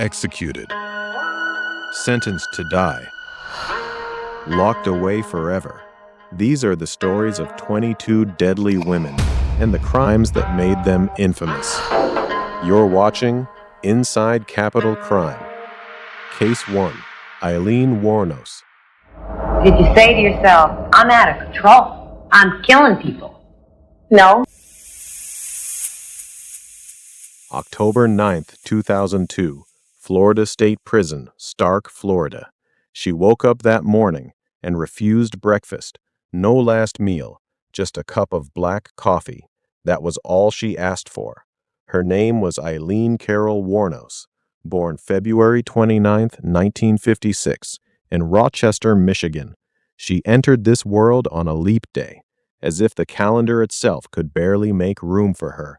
executed, sentenced to die, locked away forever. These are the stories of 22 deadly women and the crimes that made them infamous. You're watching Inside Capital Crime. Case 1, Aileen Wuornos. Did you say to yourself, I'm out of control, I'm killing people? No. October 9th, 2002, Florida State Prison, Stark, Florida. She woke up that morning and refused breakfast. No last meal, just a cup of black coffee. That was all she asked for. Her name was Aileen Carol Wuornos, born February 29, 1956, in Rochester, Michigan. She entered this world on a leap day, as if the calendar itself could barely make room for her.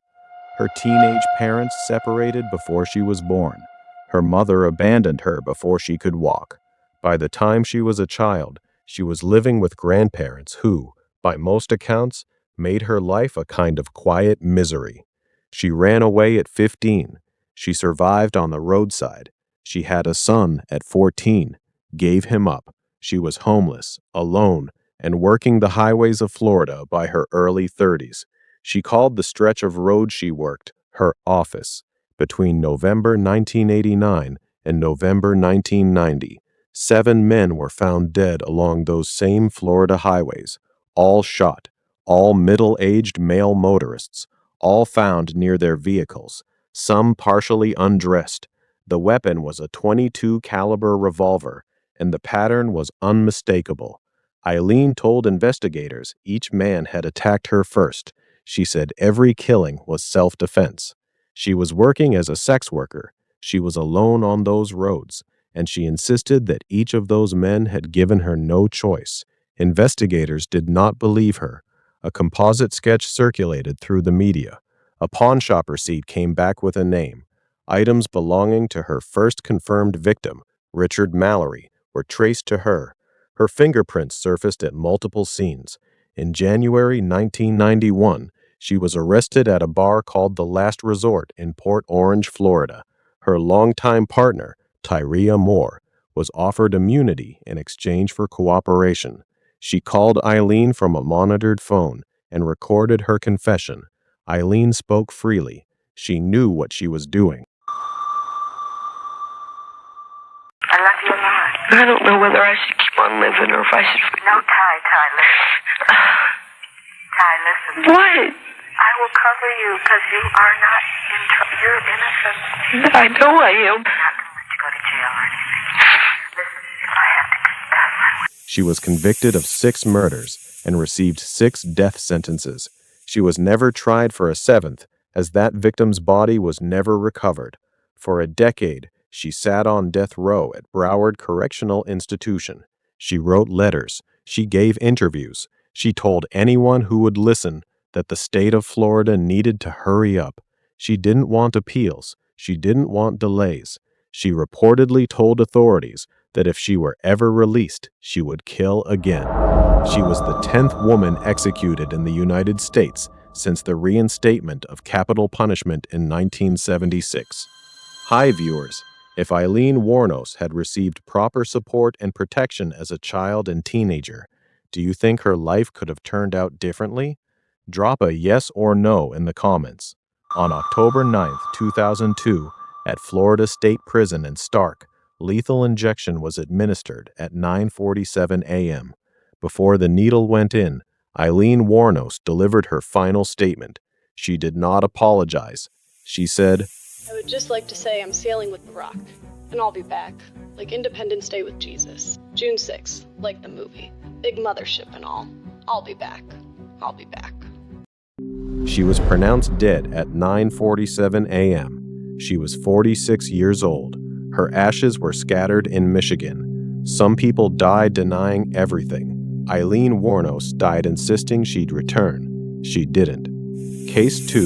Her teenage parents separated before she was born. Her mother abandoned her before she could walk. By the time she was a child, she was living with grandparents who, by most accounts, made her life a kind of quiet misery. She ran away at 15. She survived on the roadside. She had a son at 14, gave him up. She was homeless, alone, and working the highways of Florida by her early 30s. She called the stretch of road she worked her office. Between November 1989 and November 1990, 7 men were found dead along those same Florida highways, all shot, all middle-aged male motorists, all found near their vehicles, some partially undressed. The weapon was a .22 caliber revolver, and the pattern was unmistakable. Aileen told investigators each man had attacked her first. She said every killing was self-defense. She was working as a sex worker. She was alone on those roads, and she insisted that each of those men had given her no choice. Investigators did not believe her. A composite sketch circulated through the media. A pawnshop receipt came back with a name. Items belonging to her first confirmed victim, Richard Mallory, were traced to her. Her fingerprints surfaced at multiple scenes. In January 1991, she was arrested at a bar called The Last Resort in Port Orange, Florida. Her longtime partner, Tyria Moore, was offered immunity in exchange for cooperation. She called Aileen from a monitored phone and recorded her confession. Aileen spoke freely. She knew what she was doing. I love you a lot. I don't know whether I should keep on living or if I should... No, Ty, listen. Ty, listen. What? I will cover you because you are not in trouble. You're innocent. I know I am. I'm not going to let you go to jail or anything. Listen, if I have to confess, She was convicted of 6 murders and received 6 death sentences. She was never tried for a 7th, as that victim's body was never recovered. For a decade, she sat on death row at Broward Correctional Institution. She wrote letters. She gave interviews. She told anyone who would listen that the state of Florida needed to hurry up. She didn't want appeals. She didn't want delays. She reportedly told authorities that if she were ever released, she would kill again. She was the 10th woman executed in the United States since the reinstatement of capital punishment in 1976. Hi, viewers. If Aileen Wuornos had received proper support and protection as a child and teenager, do you think her life could have turned out differently? Drop a yes or no in the comments. On October 9, 2002, at Florida State Prison in Stark, lethal injection was administered at 9:47 a.m. Before the needle went in, Aileen Wuornos delivered her final statement. She did not apologize. She said, I would just like to say I'm sailing with the Rock, and I'll be back, like Independence Day with Jesus. June 6th, like the movie. Big mothership and all. I'll be back. I'll be back. She was pronounced dead at 9:47 a.m. She was 46 years old. Her ashes were scattered in Michigan. Some people died denying everything. Aileen Wuornos died insisting she'd return. She didn't. Case 2,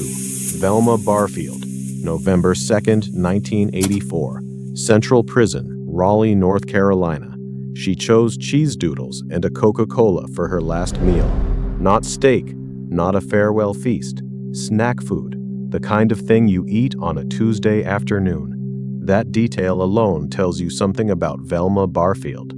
Velma Barfield, November 2nd, 1984. Central Prison, Raleigh, North Carolina. She chose cheese doodles and a Coca-Cola for her last meal. Not steak, not a farewell feast. Snack food, the kind of thing you eat on a Tuesday afternoon. That detail alone tells you something about Velma Barfield.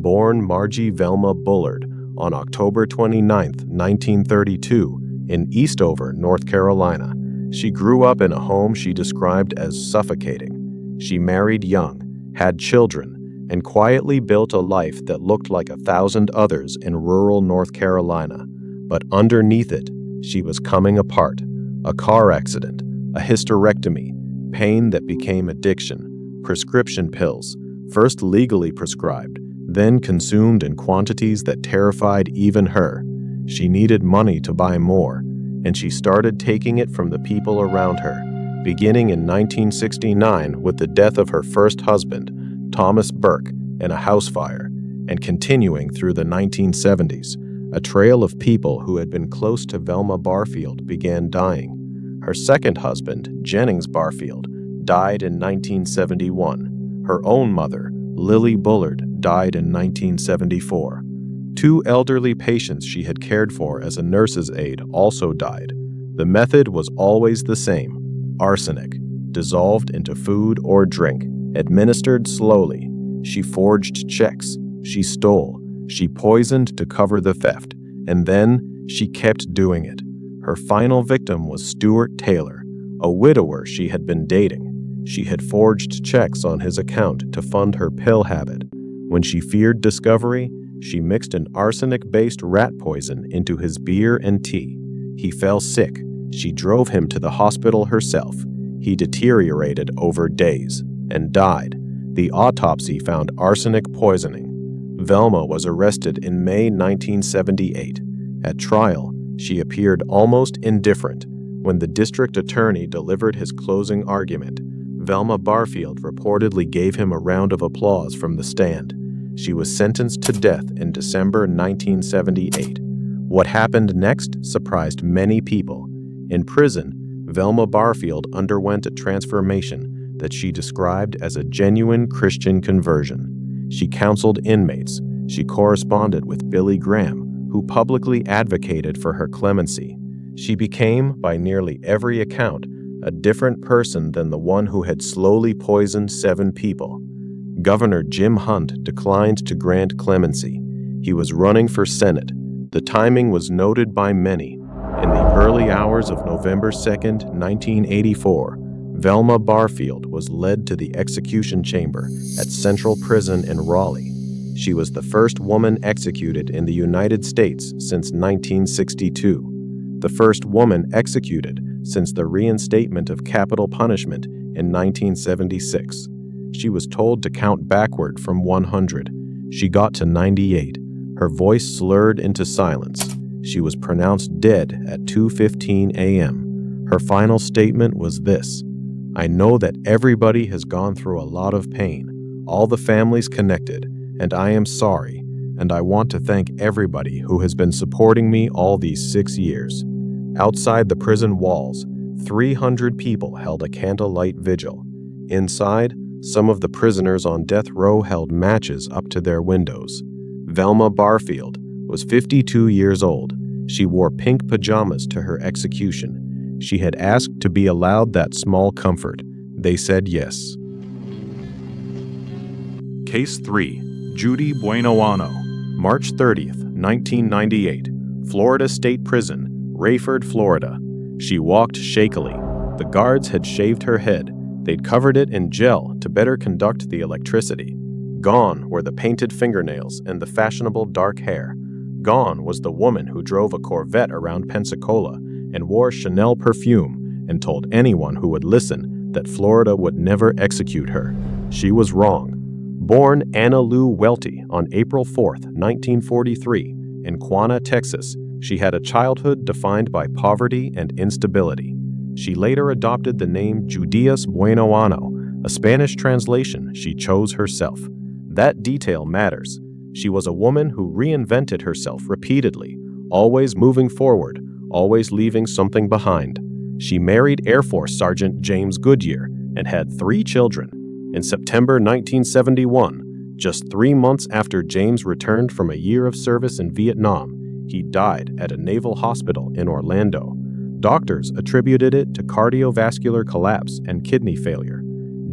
Born Margie Velma Bullard on October 29, 1932, in Eastover, North Carolina, she grew up in a home she described as suffocating. She married young, had children, and quietly built a life that looked like 1,000 others in rural North Carolina. But underneath it, she was coming apart. A car accident, a hysterectomy, pain that became addiction, prescription pills, first legally prescribed, then consumed in quantities that terrified even her. She needed money to buy more, and she started taking it from the people around her, beginning in 1969 with the death of her first husband, Thomas Burke, in a house fire, and continuing through the 1970s. A trail of people who had been close to Velma Barfield began dying. Her second husband, Jennings Barfield, died in 1971. Her own mother, Lily Bullard, died in 1974. Two elderly patients she had cared for as a nurse's aide also died. The method was always the same: arsenic, dissolved into food or drink, administered slowly. She forged checks, she stole, she poisoned to cover the theft, and then she kept doing it. Her final victim was Stuart Taylor, a widower she had been dating. She had forged checks on his account to fund her pill habit. When she feared discovery, she mixed an arsenic-based rat poison into his beer and tea. He fell sick. She drove him to the hospital herself. He deteriorated over days and died. The autopsy found arsenic poisoning. Velma was arrested in May 1978. At trial, she appeared almost indifferent. When the district attorney delivered his closing argument, Velma Barfield reportedly gave him a round of applause from the stand. She was sentenced to death in December 1978. What happened next surprised many people. In prison, Velma Barfield underwent a transformation that she described as a genuine Christian conversion. She counseled inmates. She corresponded with Billy Graham, who publicly advocated for her clemency. She became, by nearly every account, a different person than the one who had slowly poisoned 7 people. Governor Jim Hunt declined to grant clemency. He was running for Senate. The timing was noted by many. In the early hours of November 2, 1984, Velma Barfield was led to the execution chamber at Central Prison in Raleigh. She was the first woman executed in the United States since 1962. The first woman executed since the reinstatement of capital punishment in 1976. She was told to count backward from 100. She got to 98. Her voice slurred into silence. She was pronounced dead at 2:15 a.m. Her final statement was this: "I know that everybody has gone through a lot of pain, all the families connected, and I am sorry, and I want to thank everybody who has been supporting me all these 6 years." Outside the prison walls, 300 people held a candlelight vigil. Inside, some of the prisoners on death row held matches up to their windows. Velma Barfield was 52 years old. She wore pink pajamas to her execution. She had asked to be allowed that small comfort. They said yes. Case 3. Judy Buenoano. March 30th, 1998. Florida State Prison, Rayford, Florida. She walked shakily. The guards had shaved her head. They'd covered it in gel to better conduct the electricity. Gone were the painted fingernails and the fashionable dark hair. Gone was the woman who drove a Corvette around Pensacola and wore Chanel perfume and told anyone who would listen that Florida would never execute her. She was wrong. Born Anna Lou Welty on April 4, 1943, in Quanah, Texas, she had a childhood defined by poverty and instability. She later adopted the name Judias Buenoano, a Spanish translation she chose herself. That detail matters. She was a woman who reinvented herself repeatedly, always moving forward, always leaving something behind. She married Air Force Sergeant James Goodyear and had 3 children. In September 1971, just 3 months after James returned from a year of service in Vietnam, he died at a naval hospital in Orlando. Doctors attributed it to cardiovascular collapse and kidney failure.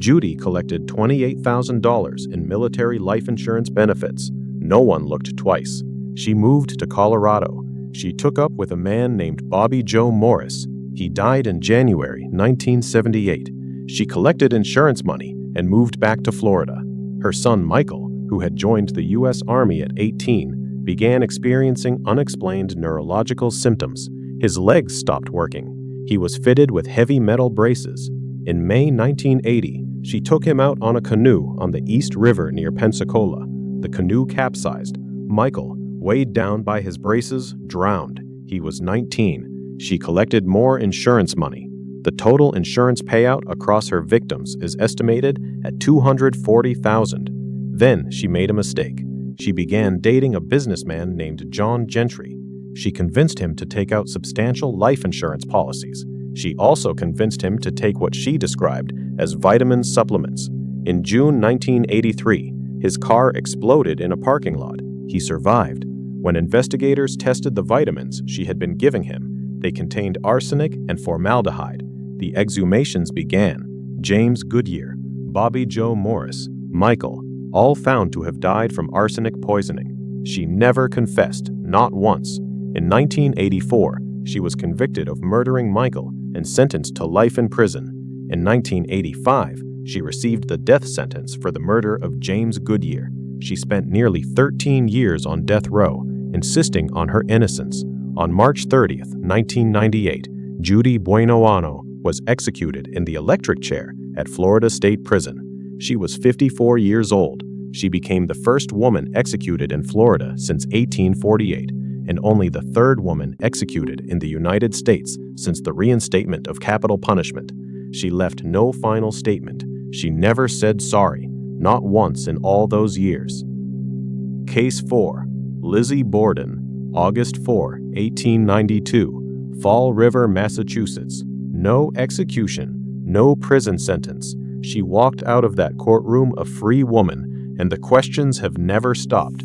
Judy collected $28,000 in military life insurance benefits. No one looked twice. She moved to Colorado. She took up with a man named Bobby Joe Morris. He died in January 1978. She collected insurance money and moved back to Florida. Her son Michael, who had joined the U.S. Army at 18, began experiencing unexplained neurological symptoms. His legs stopped working. He was fitted with heavy metal braces. In May 1980, she took him out on a canoe on the East River near Pensacola. The canoe capsized. Michael, weighed down by his braces, drowned. He was 19. She collected more insurance money. The total insurance payout across her victims is estimated at $240,000. Then she made a mistake. She began dating a businessman named John Gentry. She convinced him to take out substantial life insurance policies. She also convinced him to take what she described as vitamin supplements. In June 1983, his car exploded in a parking lot. He survived. When investigators tested the vitamins she had been giving him, they contained arsenic and formaldehyde. The exhumations began. James Goodyear, Bobby Joe Morris, Michael, all found to have died from arsenic poisoning. She never confessed, not once. In 1984, she was convicted of murdering Michael and sentenced to life in prison. In 1985, she received the death sentence for the murder of James Goodyear. She spent nearly 13 years on death row, insisting on her innocence. On March 30th, 1998, Judy Buenoano was executed in the electric chair at Florida State Prison. She was 54 years old. She became the first woman executed in Florida since 1848, and only the third woman executed in the United States since the reinstatement of capital punishment. She left no final statement. She never said sorry, not once in all those years. Case 4. Lizzie Borden, August 4, 1892, Fall River, Massachusetts. No execution, no prison sentence. She walked out of that courtroom a free woman, and the questions have never stopped.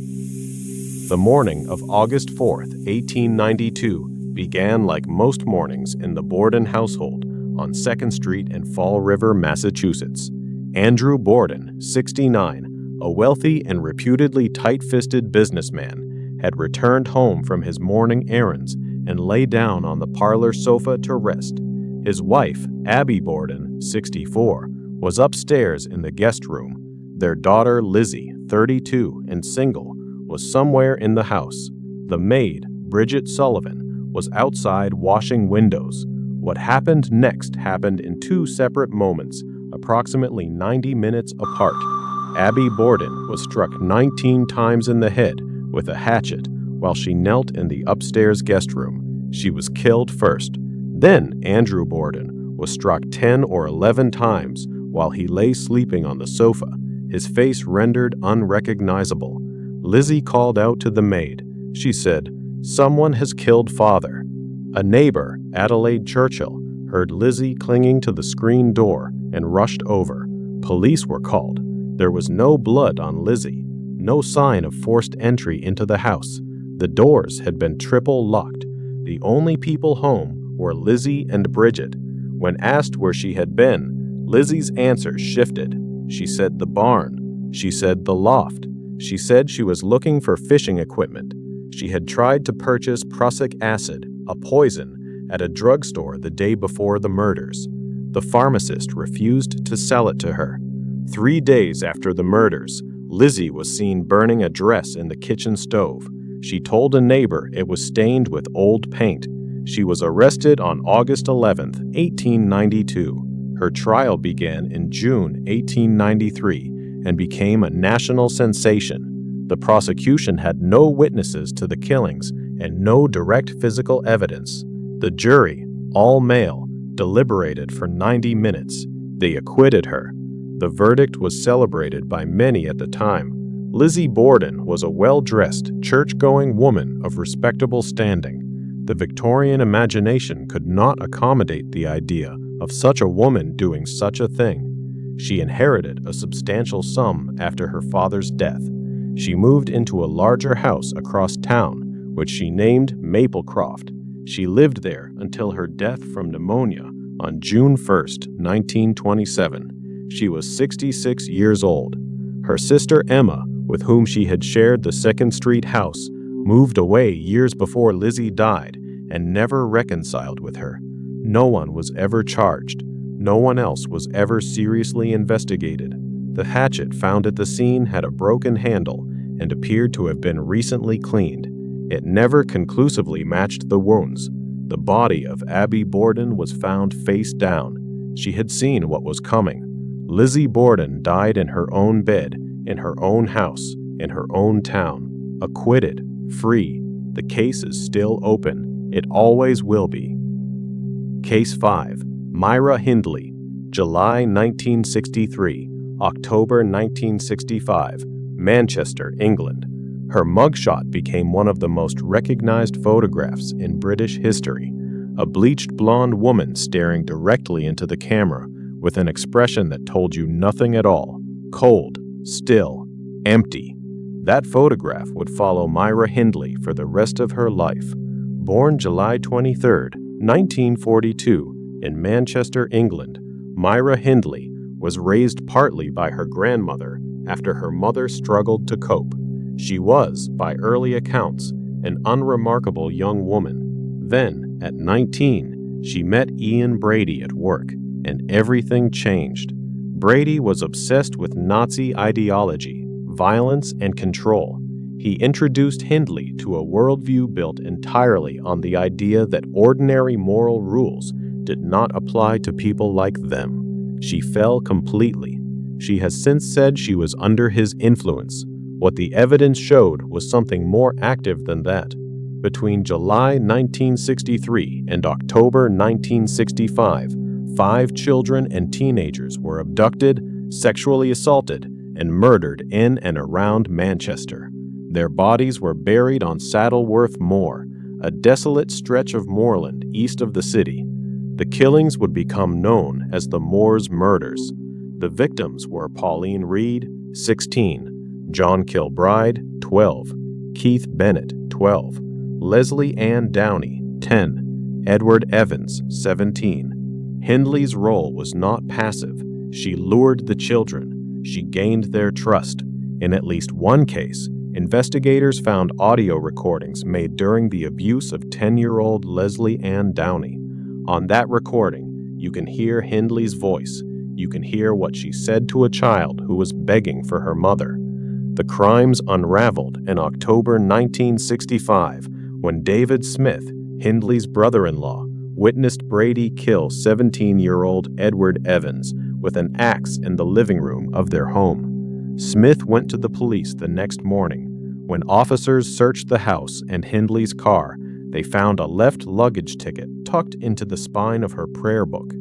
The morning of August 4th, 1892, began like most mornings in the Borden household on 2nd Street in Fall River, Massachusetts. Andrew Borden, 69, a wealthy and reputedly tight-fisted businessman, had returned home from his morning errands and lay down on the parlor sofa to rest. His wife, Abby Borden, 64, was upstairs in the guest room. Their daughter, Lizzie, 32 and single, was somewhere in the house. The maid, Bridget Sullivan, was outside washing windows. What happened next happened in two separate moments, approximately 90 minutes apart. Abby Borden was struck 19 times in the head with a hatchet while she knelt in the upstairs guest room. She was killed first. Then Andrew Borden was struck 10 or 11 times while he lay sleeping on the sofa, his face rendered unrecognizable. Lizzie called out to the maid. She said, "Someone has killed Father." A neighbor, Adelaide Churchill, heard Lizzie clinging to the screen door and rushed over. Police were called. There was no blood on Lizzie, no sign of forced entry into the house. The doors had been triple locked. The only people home were Lizzie and Bridget. When asked where she had been, Lizzie's answer shifted. She said the barn. She said the loft. She said she was looking for fishing equipment. She had tried to purchase prussic acid, a poison, at a drugstore the day before the murders. The pharmacist refused to sell it to her. 3 days after the murders, Lizzie was seen burning a dress in the kitchen stove. She told a neighbor it was stained with old paint. She was arrested on August 11, 1892. Her trial began in June 1893 and became a national sensation. The prosecution had no witnesses to the killings and no direct physical evidence. The jury, all male, deliberated for 90 minutes. They acquitted her. The verdict was celebrated by many at the time. Lizzie Borden was a well-dressed, church-going woman of respectable standing. The Victorian imagination could not accommodate the idea of such a woman doing such a thing. She inherited a substantial sum after her father's death. She moved into a larger house across town, which she named Maplecroft. She lived there until her death from pneumonia on June 1, 1927. She was 66 years old. Her sister Emma, with whom she had shared the 2nd Street house, moved away years before Lizzie died and never reconciled with her. No one was ever charged. No one else was ever seriously investigated. The hatchet found at the scene had a broken handle and appeared to have been recently cleaned. It never conclusively matched the wounds. The body of Abby Borden was found face down. She had seen what was coming. Lizzie Borden died in her own bed, in her own house, in her own town. Acquitted, free. The case is still open. It always will be. Case 5. Myra Hindley, July 1963, October 1965, Manchester, England. Her mugshot became one of the most recognized photographs in British history. A bleached blonde woman staring directly into the camera with an expression that told you nothing at all. Cold, still, empty. That photograph would follow Myra Hindley for the rest of her life. Born July 23, 1942, in Manchester, England, Myra Hindley was raised partly by her grandmother after her mother struggled to cope. She was, by early accounts, an unremarkable young woman. Then, at 19, she met Ian Brady at work, and everything changed. Brady was obsessed with Nazi ideology, violence, and control. He introduced Hindley to a worldview built entirely on the idea that ordinary moral rules did not apply to people like them. She fell completely. She has since said she was under his influence. What the evidence showed was something more active than that. Between July 1963 and October 1965, 5 children and teenagers were abducted, sexually assaulted, and murdered in and around Manchester. Their bodies were buried on Saddleworth Moor, a desolate stretch of moorland east of the city. The killings would become known as the Moors Murders. The victims were Pauline Reed, 16, John Kilbride, 12, Keith Bennett, 12, Leslie Ann Downey, 10, Edward Evans, 17. Hindley's role was not passive. She lured the children. She gained their trust. In at least one case, investigators found audio recordings made during the abuse of 10-year-old Leslie Ann Downey. On that recording, you can hear Hindley's voice. You can hear what she said to a child who was begging for her mother. The crimes unraveled in October 1965 when David Smith, Hindley's brother-in-law, witnessed Brady kill 17-year-old Edward Evans with an axe in the living room of their home. Smith went to the police the next morning. When officers searched the house and Hindley's car, they found a left luggage ticket tucked into the spine of her prayer book.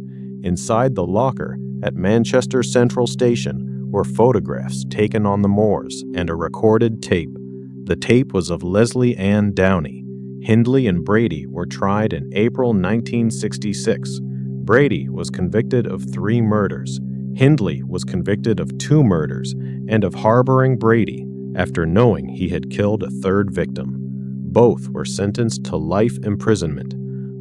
Inside the locker at Manchester Central Station were photographs taken on the moors and a recorded tape. The tape was of Leslie Ann Downey. Hindley and Brady were tried in April 1966. Brady was convicted of 3 murders. Hindley was convicted of 2 murders and of harboring Brady after knowing he had killed a 3rd victim. Both were sentenced to life imprisonment.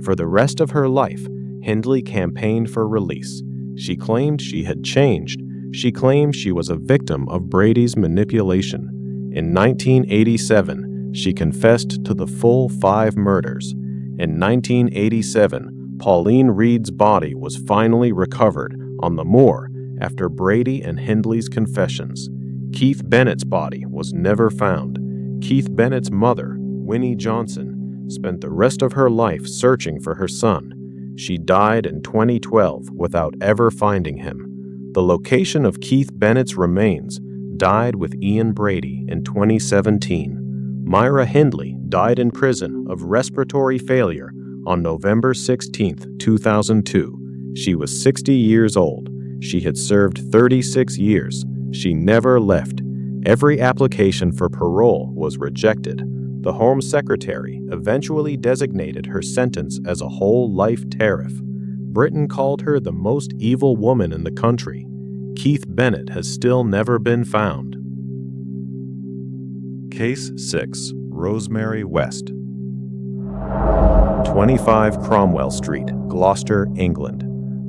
For the rest of her life, Hindley campaigned for release. She claimed she had changed. She claimed she was a victim of Brady's manipulation. In 1987, she confessed to the full 5 murders. In 1987, Pauline Reed's body was finally recovered on the moor after Brady and Hindley's confessions. Keith Bennett's body was never found. Keith Bennett's mother, Winnie Johnson, spent the rest of her life searching for her son. She died in 2012 without ever finding him. The location of Keith Bennett's remains died with Ian Brady in 2017. Myra Hindley died in prison of respiratory failure on November 16, 2002. She was 60 years old. She had served 36 years. She never left. Every application for parole was rejected. The Home Secretary eventually designated her sentence as a whole life tariff. Britain called her the most evil woman in the country. Keith Bennett has still never been found. Case 6. Rosemary West. 25 Cromwell Street, Gloucester, England.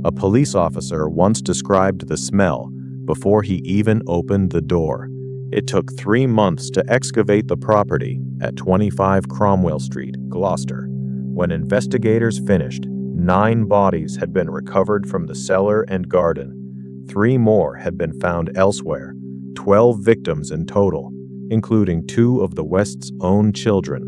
A police officer once described the smell before he even opened the door. It took 3 months to excavate the property at 25 Cromwell Street, Gloucester. When investigators finished, 9 bodies had been recovered from the cellar and garden. 3 more had been found elsewhere, 12 victims in total, including 2 of the West's own children.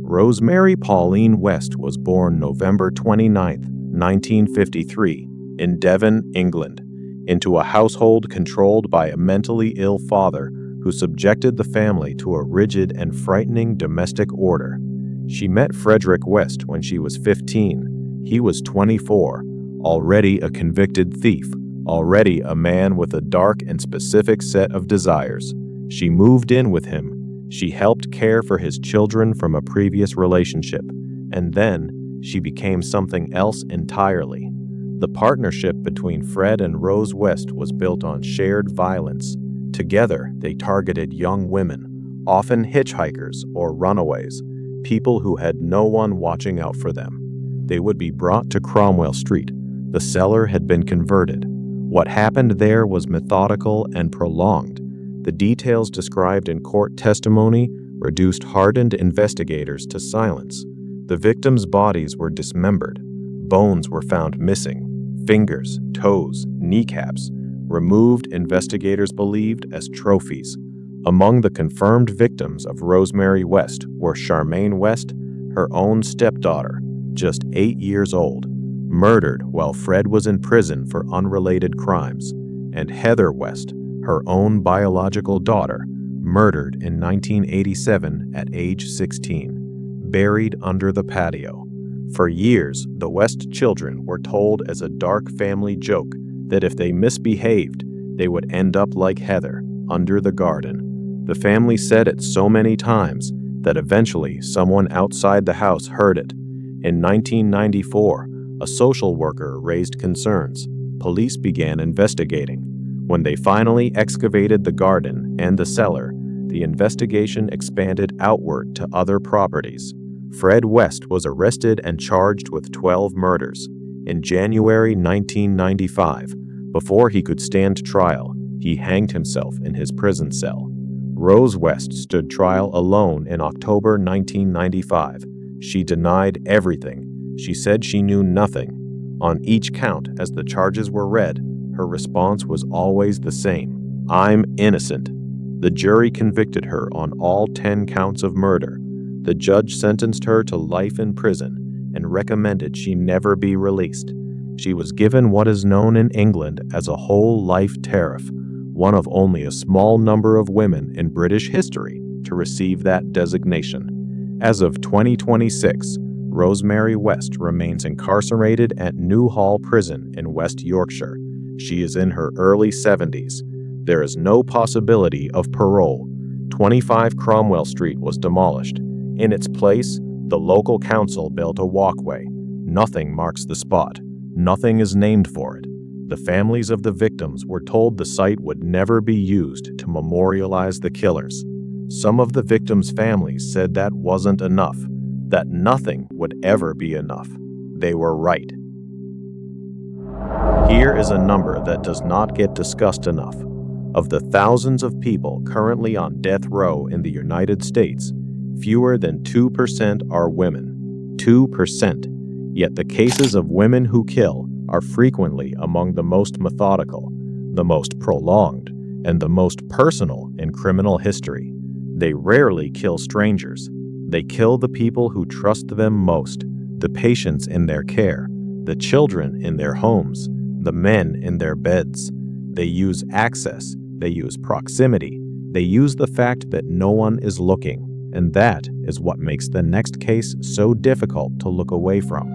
Rosemary Pauline West was born November 29, 1953, in Devon, England, into a household controlled by a mentally ill father who subjected the family to a rigid and frightening domestic order. She met Frederick West when she was 15. He was 24, already a convicted thief, already a man with a dark and specific set of desires. She moved in with him. She helped care for his children from a previous relationship, and then she became something else entirely. The partnership between Fred and Rose West was built on shared violence. Together, they targeted young women, often hitchhikers or runaways, people who had no one watching out for them. They would be brought to Cromwell Street. The cellar had been converted. What happened there was methodical and prolonged. The details described in court testimony reduced hardened investigators to silence. The victims' bodies were dismembered. Bones were found missing. Fingers, toes, kneecaps, removed, investigators believed, as trophies. Among the confirmed victims of Rosemary West were Charmaine West, her own stepdaughter, just 8 years old, murdered while Fred was in prison for unrelated crimes, and Heather West, her own biological daughter, murdered in 1987 at age 16, buried under the patio. For years, the West children were told as a dark family joke that if they misbehaved, they would end up like Heather, under the garden. The family said it so many times that eventually someone outside the house heard it. In 1994, a social worker raised concerns. Police began investigating. When they finally excavated the garden and the cellar, the investigation expanded outward to other properties. Fred West was arrested and charged with 12 murders. In January 1995, before he could stand trial, he hanged himself in his prison cell. Rose West stood trial alone in October 1995. She denied everything. She said she knew nothing. On each count, as the charges were read, her response was always the same: "I'm innocent." The jury convicted her on all 10 counts of murder. The judge sentenced her to life in prison and recommended she never be released. She was given what is known in England as a whole life tariff, one of only a small number of women in British history to receive that designation. As of 2026, Rosemary West remains incarcerated at Newhall Prison in West Yorkshire. She is in her early 70s. There is no possibility of parole. 25 Cromwell Street was demolished. In its place, the local council built a walkway. Nothing marks the spot. Nothing is named for it. The families of the victims were told the site would never be used to memorialize the killers. Some of the victims' families said that wasn't enough, that nothing would ever be enough. They were right. Here is a number that does not get discussed enough. Of the thousands of people currently on death row in the United States, fewer than 2% are women. 2%. Yet the cases of women who kill are frequently among the most methodical, the most prolonged, and the most personal in criminal history. They rarely kill strangers. They kill the people who trust them most, the patients in their care, the children in their homes, the men in their beds. They use access. They use proximity. They use the fact that no one is looking. And that is what makes the next case so difficult to look away from.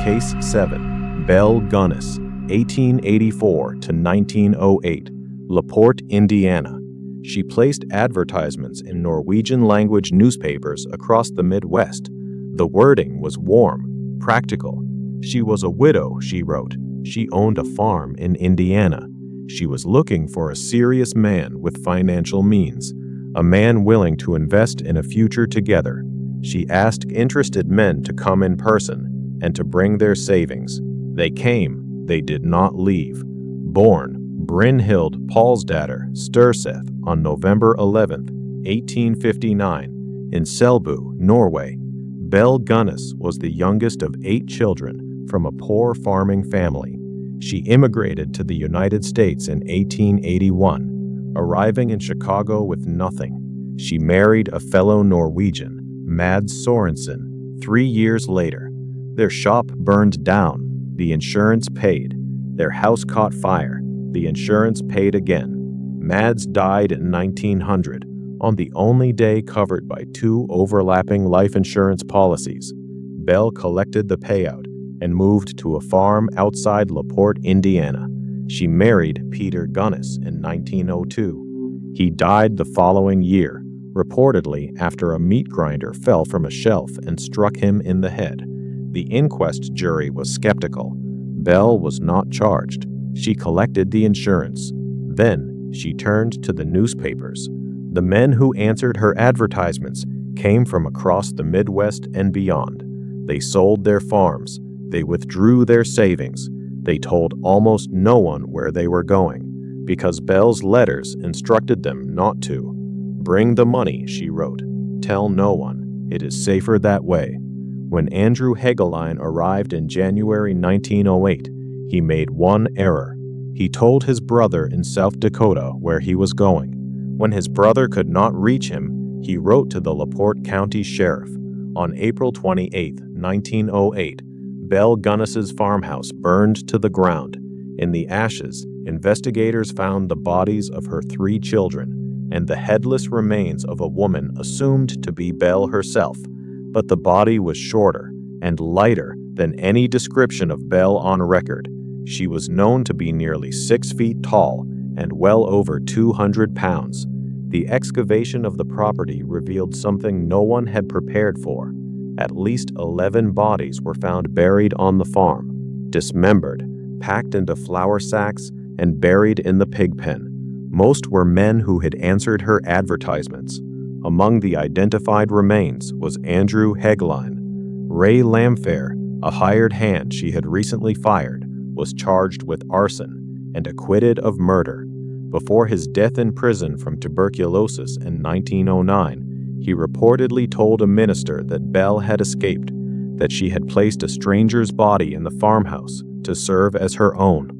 Case 7. Belle Gunness, 1884 to 1908, LaPorte, Indiana. She placed advertisements in Norwegian-language newspapers across the Midwest. The wording was warm, practical. She was a widow, she wrote. She owned a farm in Indiana. She was looking for a serious man with financial means, a man willing to invest in a future together. She asked interested men to come in person and to bring their savings. They came. They did not leave. Born Brynhild Paulsdatter Sturseth on November 11, 1859, in Selbu, Norway, Belle Gunness was the youngest of 8 children from a poor farming family. She immigrated to the United States in 1881, arriving in Chicago with nothing. She married a fellow Norwegian, Mads Sorensen, 3 years later. Their shop burned down. The insurance paid. Their house caught fire. The insurance paid again. Mads died in 1900, on the only day covered by 2 overlapping life insurance policies. Belle collected the payout and moved to a farm outside LaPorte, Indiana. She married Peter Gunness in 1902. He died the following year, reportedly after a meat grinder fell from a shelf and struck him in the head. The inquest jury was skeptical. Belle was not charged. She collected the insurance. Then she turned to the newspapers. The men who answered her advertisements came from across the Midwest and beyond. They sold their farms. They withdrew their savings. They told almost no one where they were going, because Belle's letters instructed them not to. "Bring the money," she wrote. "Tell no one. It is safer that way." When Andrew Hegeline arrived in January 1908, he made one error. He told his brother in South Dakota where he was going. When his brother could not reach him, he wrote to the LaPorte County Sheriff. On April 28, 1908, Belle Gunness's farmhouse burned to the ground. In the ashes, investigators found the bodies of her 3 children and the headless remains of a woman assumed to be Belle herself, but the body was shorter and lighter than any description of Belle on record. She was known to be nearly 6 feet tall and well over 200 pounds. The excavation of the property revealed something no one had prepared for. At least 11 bodies were found buried on the farm, dismembered, packed into flour sacks, and buried in the pig pen. Most were men who had answered her advertisements. Among the identified remains was Andrew Hegeline. Ray Lamfair, a hired hand she had recently fired, was charged with arson and acquitted of murder. Before his death in prison from tuberculosis in 1909, he reportedly told a minister that Belle had escaped, that she had placed a stranger's body in the farmhouse to serve as her own.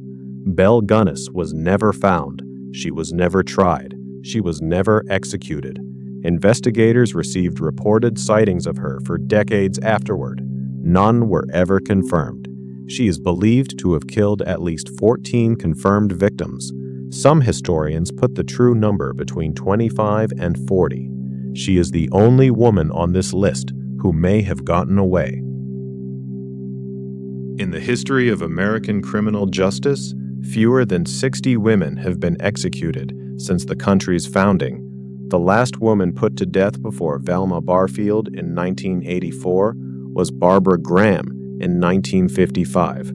Belle Gunness was never found. She was never tried. She was never executed. Investigators received reported sightings of her for decades afterward. None were ever confirmed. She is believed to have killed at least 14 confirmed victims. Some historians put the true number between 25 and 40. She is the only woman on this list who may have gotten away. In the history of American criminal justice, fewer than 60 women have been executed since the country's founding. The last woman put to death before Velma Barfield in 1984 was Barbara Graham in 1955.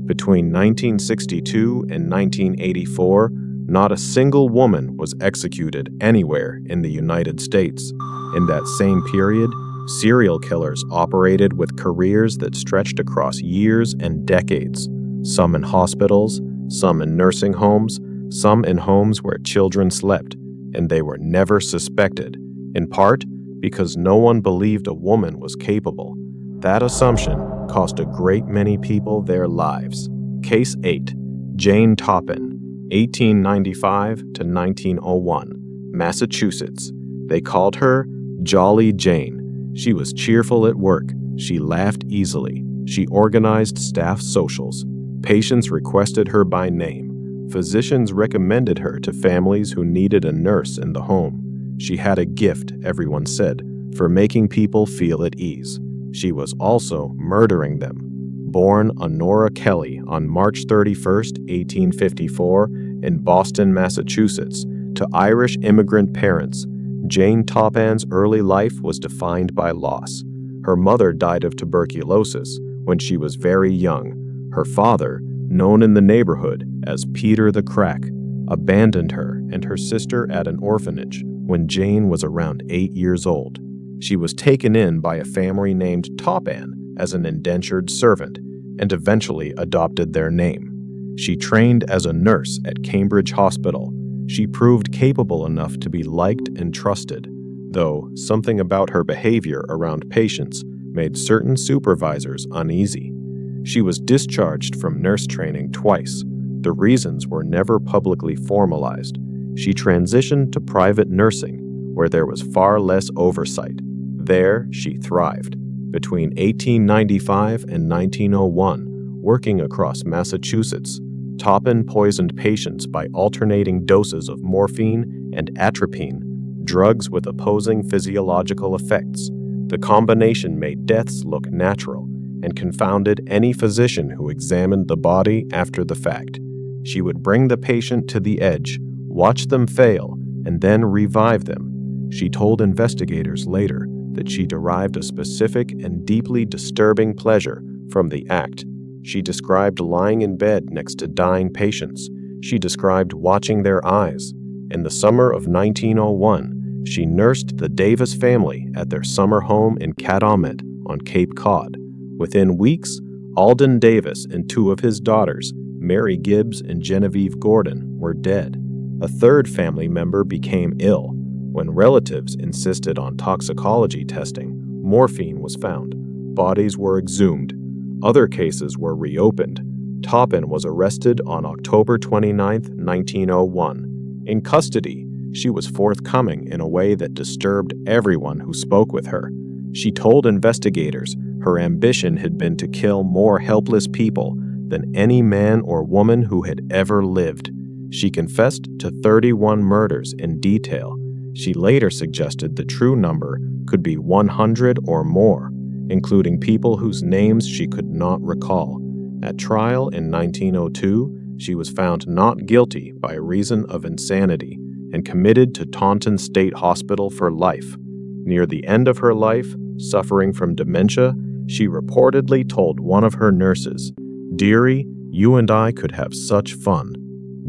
Between 1962 and 1984, not a single woman was executed anywhere in the United States. In that same period, serial killers operated with careers that stretched across years and decades, some in hospitals, some in nursing homes, some in homes where children slept, and they were never suspected, in part because no one believed a woman was capable. That assumption cost a great many people their lives. Case 8, Jane Toppin, 1895 to 1901, Massachusetts. They called her Jolly Jane. She was cheerful at work. She laughed easily. She organized staff socials. Patients requested her by name. Physicians recommended her to families who needed a nurse in the home. She had a gift, everyone said, for making people feel at ease. She was also murdering them. Born Honora Kelly on March 31, 1854, in Boston, Massachusetts, to Irish immigrant parents, Jane Toppin's early life was defined by loss. Her mother died of tuberculosis when she was very young. Her father, known in the neighborhood as Peter the Crack, abandoned her and her sister at an orphanage when Jane was around 8 years old. She was taken in by a family named Toppin as an indentured servant and eventually adopted their name. She trained as a nurse at Cambridge Hospital. She proved capable enough to be liked and trusted, though something about her behavior around patients made certain supervisors uneasy. She was discharged from nurse training twice. The reasons were never publicly formalized. She transitioned to private nursing, where there was far less oversight. There, she thrived. Between 1895 and 1901, working across Massachusetts, Toppin poisoned patients by alternating doses of morphine and atropine, drugs with opposing physiological effects. The combination made deaths look natural and confounded any physician who examined the body after the fact. She would bring the patient to the edge, watch them fail, and then revive them. She told investigators later that she derived a specific and deeply disturbing pleasure from the act. She described lying in bed next to dying patients. She described watching their eyes. In the summer of 1901, she nursed the Davis family at their summer home in Cataumet on Cape Cod. Within weeks, Alden Davis and two of his daughters, Mary Gibbs and Genevieve Gordon, were dead. A third family member became ill. When relatives insisted on toxicology testing, morphine was found. Bodies were exhumed. Other cases were reopened. Toppin was arrested on October 29, 1901. In custody, she was forthcoming in a way that disturbed everyone who spoke with her. She told investigators her ambition had been to kill more helpless people than any man or woman who had ever lived. She confessed to 31 murders in detail. She later suggested the true number could be 100 or more, including people whose names she could not recall. At trial in 1902, she was found not guilty by reason of insanity and committed to Taunton State Hospital for life. Near the end of her life, suffering from dementia, she reportedly told one of her nurses, "Dearie, you and I could have such fun."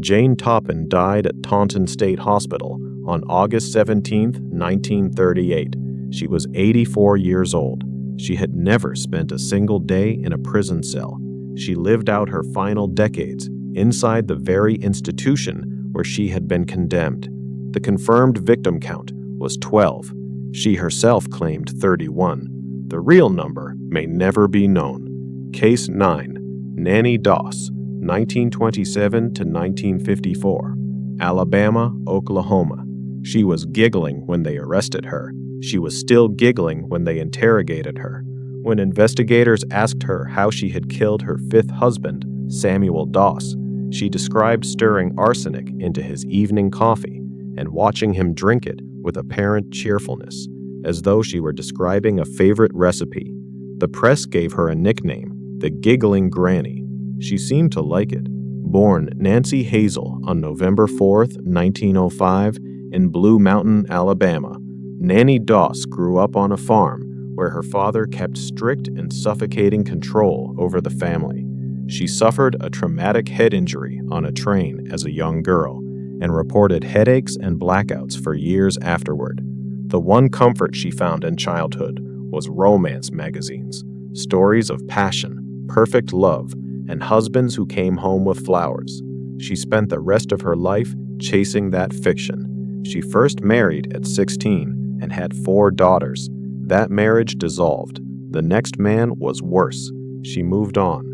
Jane Toppin died at Taunton State Hospital on August 17, 1938. She was 84 years old. She had never spent a single day in a prison cell. She lived out her final decades inside the very institution where she had been condemned. The confirmed victim count was 12. She herself claimed 31. The real number may never be known. Case 9. Nanny Doss, 1927 to 1954. Alabama, Oklahoma. She was giggling when they arrested her. She was still giggling when they interrogated her. When investigators asked her how she had killed her fifth husband, Samuel Doss, she described stirring arsenic into his evening coffee and watching him drink it with apparent cheerfulness, as though she were describing a favorite recipe. The press gave her a nickname, the Giggling Granny. She seemed to like it. Born Nancy Hazel on November 4, 1905, in Blue Mountain, Alabama, Nanny Doss grew up on a farm where her father kept strict and suffocating control over the family. She suffered a traumatic head injury on a train as a young girl and reported headaches and blackouts for years afterward. The one comfort she found in childhood was romance magazines, stories of passion, perfect love, and husbands who came home with flowers. She spent the rest of her life chasing that fiction. She first married at 16 and had 4 daughters. That marriage dissolved. The next man was worse. She moved on.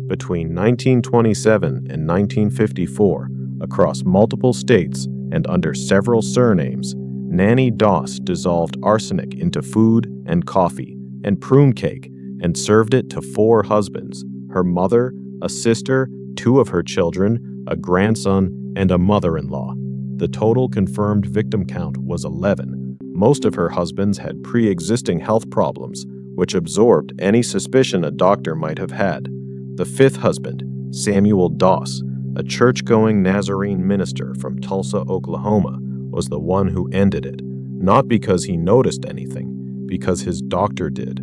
Between 1927 and 1954, across multiple states and under several surnames, Nanny Doss dissolved arsenic into food and coffee and prune cake and served it to 4 husbands, her mother, a sister, 2 of her children, a grandson, and a mother-in-law. The total confirmed victim count was 11. Most of her husbands had pre-existing health problems, which absorbed any suspicion a doctor might have had. The 5th husband, Samuel Doss, a church-going Nazarene minister from Tulsa, Oklahoma, was the one who ended it, not because he noticed anything, because his doctor did.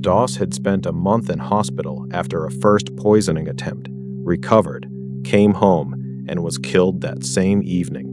Doss had spent a month in hospital after a first poisoning attempt, recovered, came home, and was killed that same evening.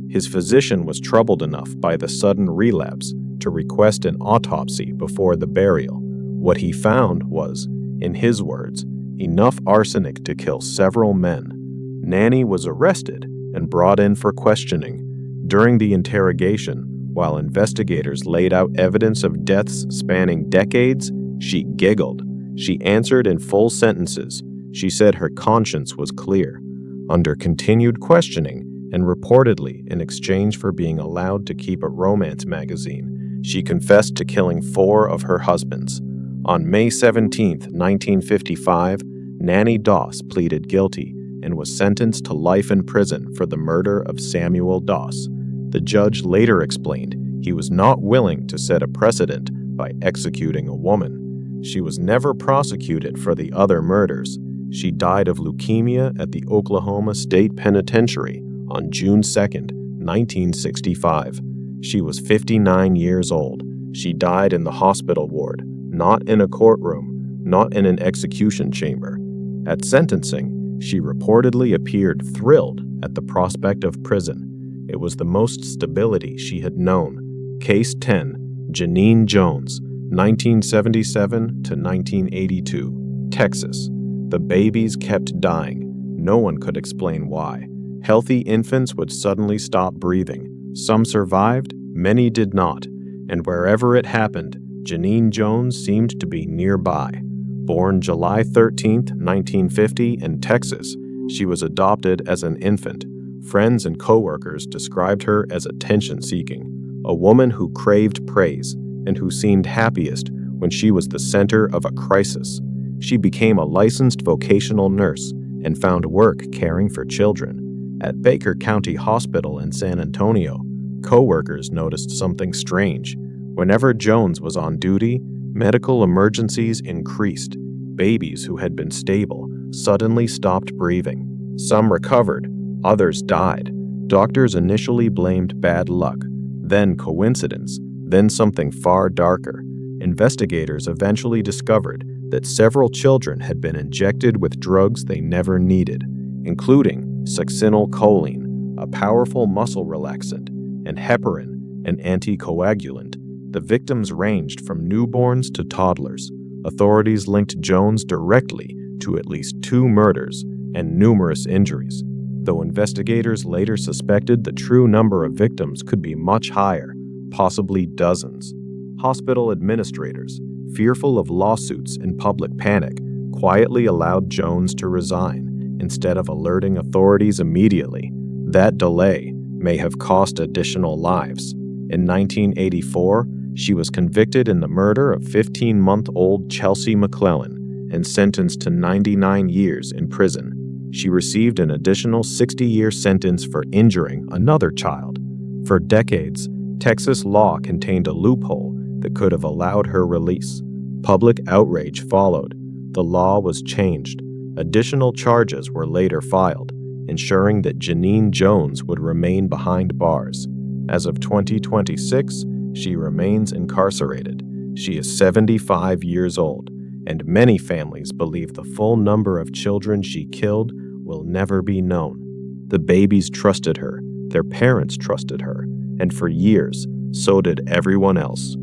His physician was troubled enough by the sudden relapse to request an autopsy before the burial. What he found was, in his words, enough arsenic to kill several men. Nanny was arrested and brought in for questioning. During the interrogation, while investigators laid out evidence of deaths spanning decades, she giggled. She answered in full sentences. She said her conscience was clear. Under continued questioning, and reportedly in exchange for being allowed to keep a romance magazine, she confessed to killing 4 of her husbands. On May 17, 1955, Nanny Doss pleaded guilty and was sentenced to life in prison for the murder of Samuel Doss. The judge later explained he was not willing to set a precedent by executing a woman. She was never prosecuted for the other murders. She died of leukemia at the Oklahoma State Penitentiary on June 2, 1965. She was 59 years old. She died in the hospital ward, not in a courtroom, not in an execution chamber. At sentencing, she reportedly appeared thrilled at the prospect of prison. It was the most stability she had known. Case 10, Janine Jones, 1977 to 1982, Texas. The babies kept dying. No one could explain why. Healthy infants would suddenly stop breathing. Some survived, many did not. And wherever it happened, Janine Jones seemed to be nearby. Born July 13, 1950 in Texas, she was adopted as an infant. Friends and coworkers described her as attention-seeking, a woman who craved praise and who seemed happiest when she was the center of a crisis. She became a licensed vocational nurse and found work caring for children. At Baker County Hospital in San Antonio, coworkers noticed something strange. Whenever Jones was on duty, medical emergencies increased. Babies who had been stable suddenly stopped breathing. Some recovered, others died. Doctors initially blamed bad luck, then coincidence, then something far darker. Investigators eventually discovered that several children had been injected with drugs they never needed, including succinylcholine, a powerful muscle relaxant, and heparin, an anticoagulant. The victims ranged from newborns to toddlers. Authorities linked Jones directly to at least 2 murders and numerous injuries, though investigators later suspected the true number of victims could be much higher, possibly dozens. Hospital administrators, fearful of lawsuits and public panic, quietly allowed Jones to resign instead of alerting authorities immediately. That delay may have cost additional lives. In 1984, she was convicted in the murder of 15-month-old Chelsea McClellan and sentenced to 99 years in prison. She received an additional 60-year sentence for injuring another child. For decades, Texas law contained a loophole that could have allowed her release. Public outrage followed. The law was changed. Additional charges were later filed, ensuring that Janine Jones would remain behind bars. As of 2026, she remains incarcerated. She is 75 years old, and many families believe the full number of children she killed will never be known. The babies trusted her, their parents trusted her, and for years, so did everyone else.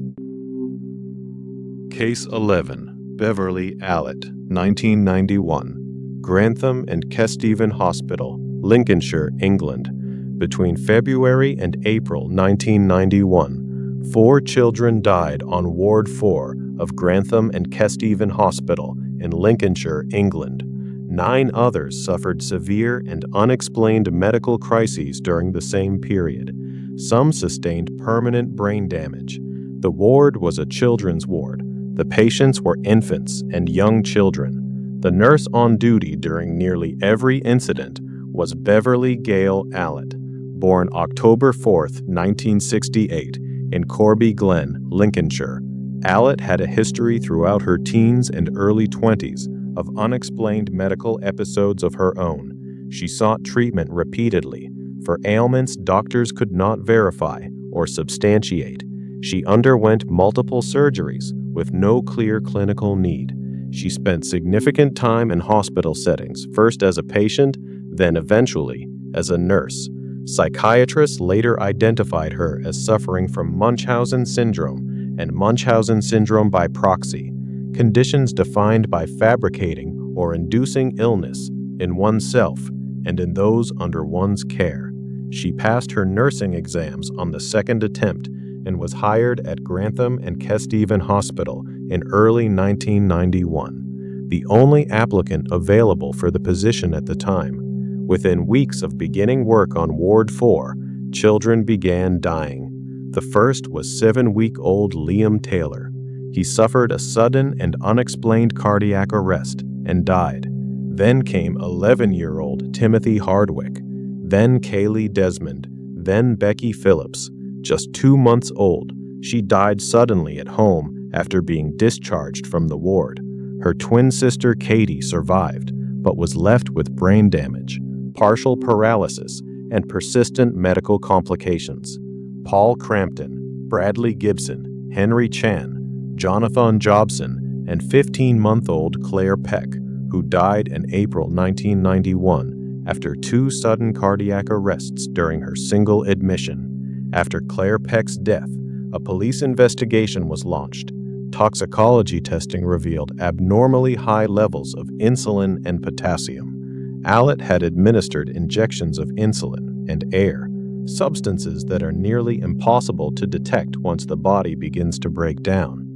Case 11, Beverly Allett, 1991, Grantham and Kesteven Hospital, Lincolnshire, England. Between February and April 1991, 4 children died on Ward 4 of Grantham and Kesteven Hospital in Lincolnshire, England. 9 others suffered severe and unexplained medical crises during the same period. Some sustained permanent brain damage. The ward was a children's ward. The patients were infants and young children. The nurse on duty during nearly every incident was Beverly Gale Allett, born October 4, 1968, in Corby Glen, Lincolnshire. Allett had a history throughout her teens and early 20s of unexplained medical episodes of her own. She sought treatment repeatedly for ailments doctors could not verify or substantiate. She underwent multiple surgeries with no clear clinical need. She spent significant time in hospital settings, first as a patient, then eventually as a nurse. Psychiatrists later identified her as suffering from Munchausen syndrome and Munchausen syndrome by proxy, conditions defined by fabricating or inducing illness in oneself and in those under one's care. She passed her nursing exams on the second attempt and was hired at Grantham and Kesteven Hospital in early 1991, the only applicant available for the position at the time. Within weeks of beginning work on Ward 4, children began dying. The first was 7-week-old Liam Taylor. He suffered a sudden and unexplained cardiac arrest and died. Then came 11-year-old Timothy Hardwick, then Kaylee Desmond, then Becky Phillips. Just 2 months old, she died suddenly at home after being discharged from the ward. Her twin sister Katie survived, but was left with brain damage, partial paralysis, and persistent medical complications. Paul Crampton, Bradley Gibson, Henry Chan, Jonathan Jobson, and 15-month-old Claire Peck, who died in April 1991 after 2 sudden cardiac arrests during her single admission. After Claire Peck's death, a police investigation was launched. Toxicology testing revealed abnormally high levels of insulin and potassium. Allett had administered injections of insulin and air, substances that are nearly impossible to detect once the body begins to break down.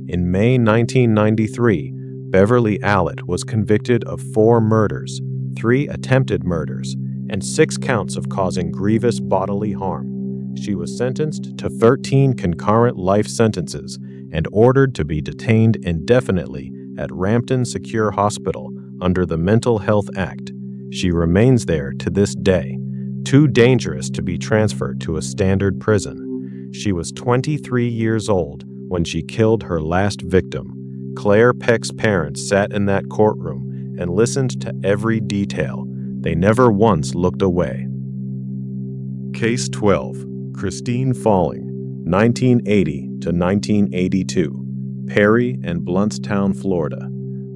In May 1993, Beverly Allett was convicted of 4 murders, 3 attempted murders, and 6 counts of causing grievous bodily harm. She was sentenced to 13 concurrent life sentences and ordered to be detained indefinitely at Rampton Secure Hospital under the Mental Health Act. She remains there to this day, too dangerous to be transferred to a standard prison. She was 23 years old when she killed her last victim. Claire Peck's parents sat in that courtroom and listened to every detail. They never once looked away. Case 12. Christine Falling, 1980 to 1982, Perry and Blountstown, Florida.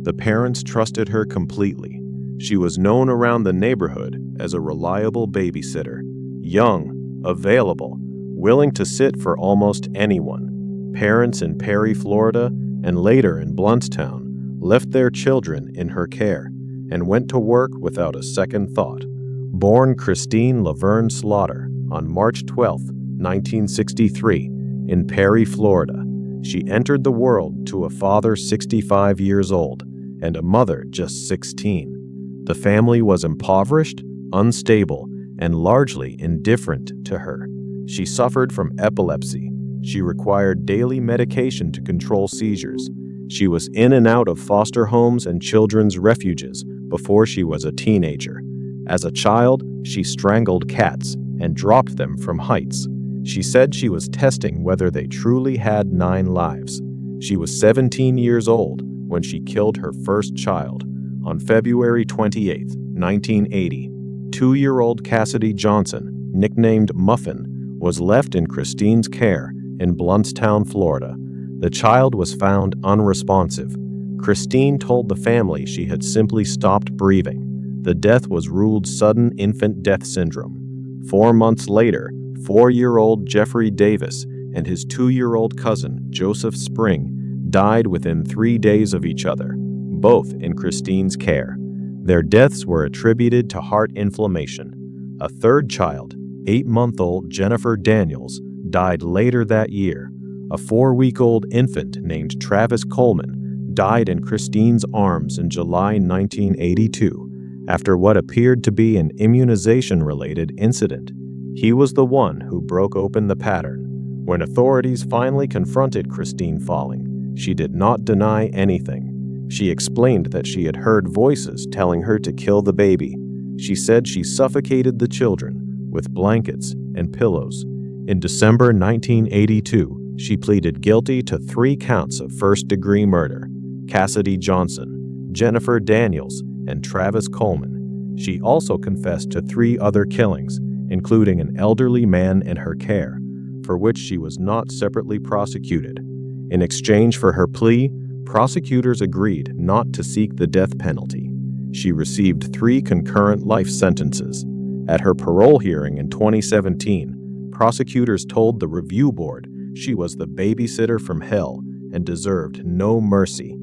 The parents trusted her completely. She was known around the neighborhood as a reliable babysitter, young, available, willing to sit for almost anyone. Parents in Perry, Florida, and later in Blountstown left their children in her care and went to work without a second thought. Born Christine Laverne Slaughter on March 12, 1963, in Perry, Florida, she entered the world to a father 65 years old and a mother just 16. The family was impoverished, unstable, and largely indifferent to her. She suffered from epilepsy. She required daily medication to control seizures. She was in and out of foster homes and children's refuges before she was a teenager. As a child, she strangled cats and dropped them from heights. She said she was testing whether they truly had 9 lives. She was 17 years old when she killed her first child. On February 28, 1980, 2-year-old Cassidy Johnson, nicknamed Muffin, was left in Christine's care in Blountstown, Florida. The child was found unresponsive. Christine told the family she had simply stopped breathing. The death was ruled sudden infant death syndrome. 4 months later, 4-year-old Jeffrey Davis and his 2-year-old cousin, Joseph Spring, died within 3 days of each other, both in Christine's care. Their deaths were attributed to heart inflammation. A third child, 8-month-old Jennifer Daniels, died later that year. A 4-week-old infant named Travis Coleman died in Christine's arms in July 1982 after what appeared to be an immunization-related incident. He was the one who broke open the pattern. When authorities finally confronted Christine Falling, she did not deny anything. She explained that she had heard voices telling her to kill the baby. She said she suffocated the children with blankets and pillows. In December 1982, she pleaded guilty to 3 counts of first-degree murder: Cassidy Johnson, Jennifer Daniels, and Travis Coleman. She also confessed to 3 other killings, including an elderly man in her care, for which she was not separately prosecuted. In exchange for her plea, prosecutors agreed not to seek the death penalty. She received 3 concurrent life sentences. At her parole hearing in 2017, prosecutors told the review board she was the babysitter from hell and deserved no mercy.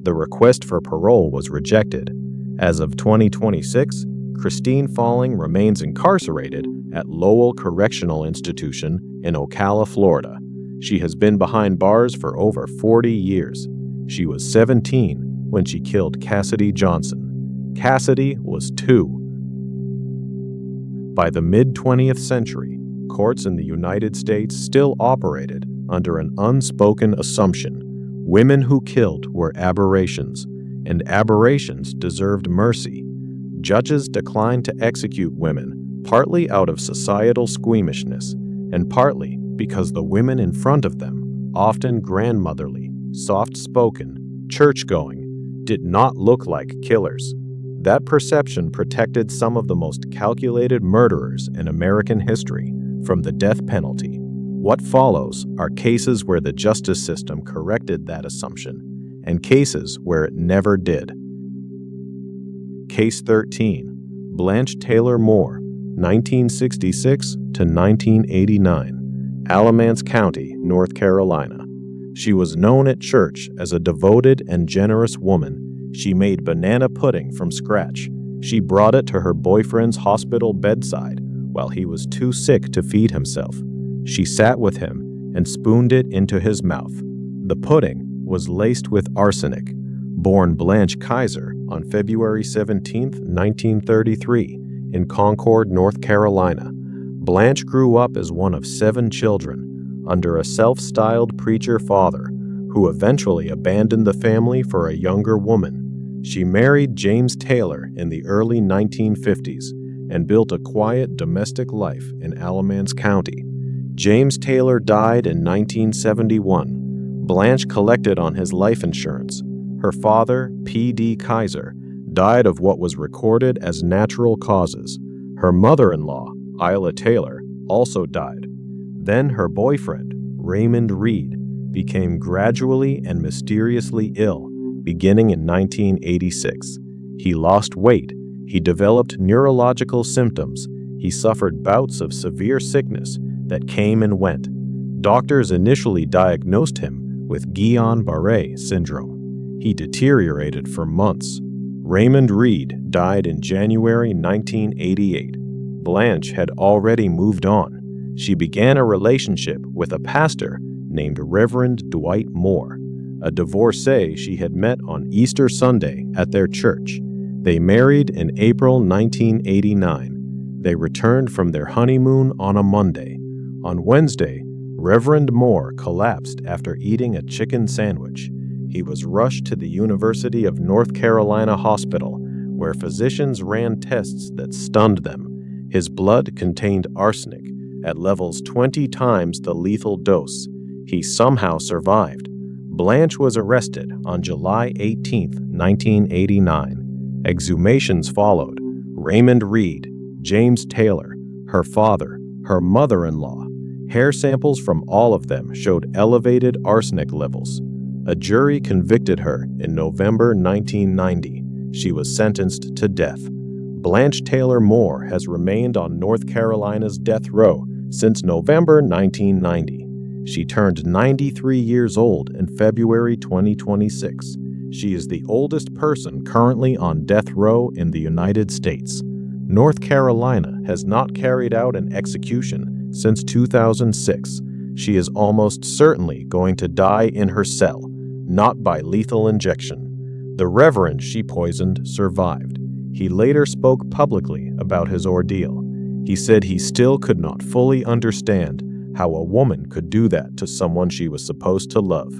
The request for parole was rejected. As of 2026, Christine Falling remains incarcerated at Lowell Correctional Institution in Ocala, Florida. She has been behind bars for over 40 years. She was 17 when she killed Cassidy Johnson. Cassidy was 2. By the mid-20th century, courts in the United States still operated under an unspoken assumption: women who killed were aberrations, and aberrations deserved mercy. Judges declined to execute women, partly out of societal squeamishness, and partly because the women in front of them, often grandmotherly, soft-spoken, church-going, did not look like killers. That perception protected some of the most calculated murderers in American history from the death penalty. What follows are cases where the justice system corrected that assumption, and cases where it never did. Case 13, Blanche Taylor Moore, 1966 to 1989, Alamance County, North Carolina. She was known at church as a devoted and generous woman. She made banana pudding from scratch. She brought it to her boyfriend's hospital bedside while he was too sick to feed himself. She sat with him and spooned it into his mouth. The pudding was laced with arsenic. Born Blanche Kaiser on February 17, 1933, in Concord, North Carolina, Blanche grew up as one of 7 children under a self-styled preacher father who eventually abandoned the family for a younger woman. She married James Taylor in the early 1950s and built a quiet domestic life in Alamance County. James Taylor died in 1971. Blanche collected on his life insurance. Her father, P.D. Kaiser, died of what was recorded as natural causes. Her mother-in-law, Isla Taylor, also died. Then her boyfriend, Raymond Reed, became gradually and mysteriously ill, beginning in 1986. He lost weight. He developed neurological symptoms. He suffered bouts of severe sickness that came and went. Doctors initially diagnosed him with Guillain-Barré syndrome. He deteriorated for months. Raymond Reed died in January 1988. Blanche had already moved on. She began a relationship with a pastor named Reverend Dwight Moore, a divorcee she had met on Easter Sunday at their church. They married in April 1989. They returned from their honeymoon on a Monday. On Wednesday, Reverend Moore collapsed after eating a chicken sandwich. He was rushed to the University of North Carolina Hospital, where physicians ran tests that stunned them. His blood contained arsenic at levels 20 times the lethal dose. He somehow survived. Blanche was arrested on July 18, 1989. Exhumations followed. Raymond Reed, James Taylor, her father, her mother-in-law. Hair samples from all of them showed elevated arsenic levels. A jury convicted her in November 1990. She was sentenced to death. Blanche Taylor Moore has remained on North Carolina's death row since November 1990. She turned 93 years old in February 2026. She is the oldest person currently on death row in the United States. North Carolina has not carried out an execution since 2006. She is almost certainly going to die in her cell, not by lethal injection. The reverend she poisoned survived. He later spoke publicly about his ordeal. He said he still could not fully understand how a woman could do that to someone she was supposed to love.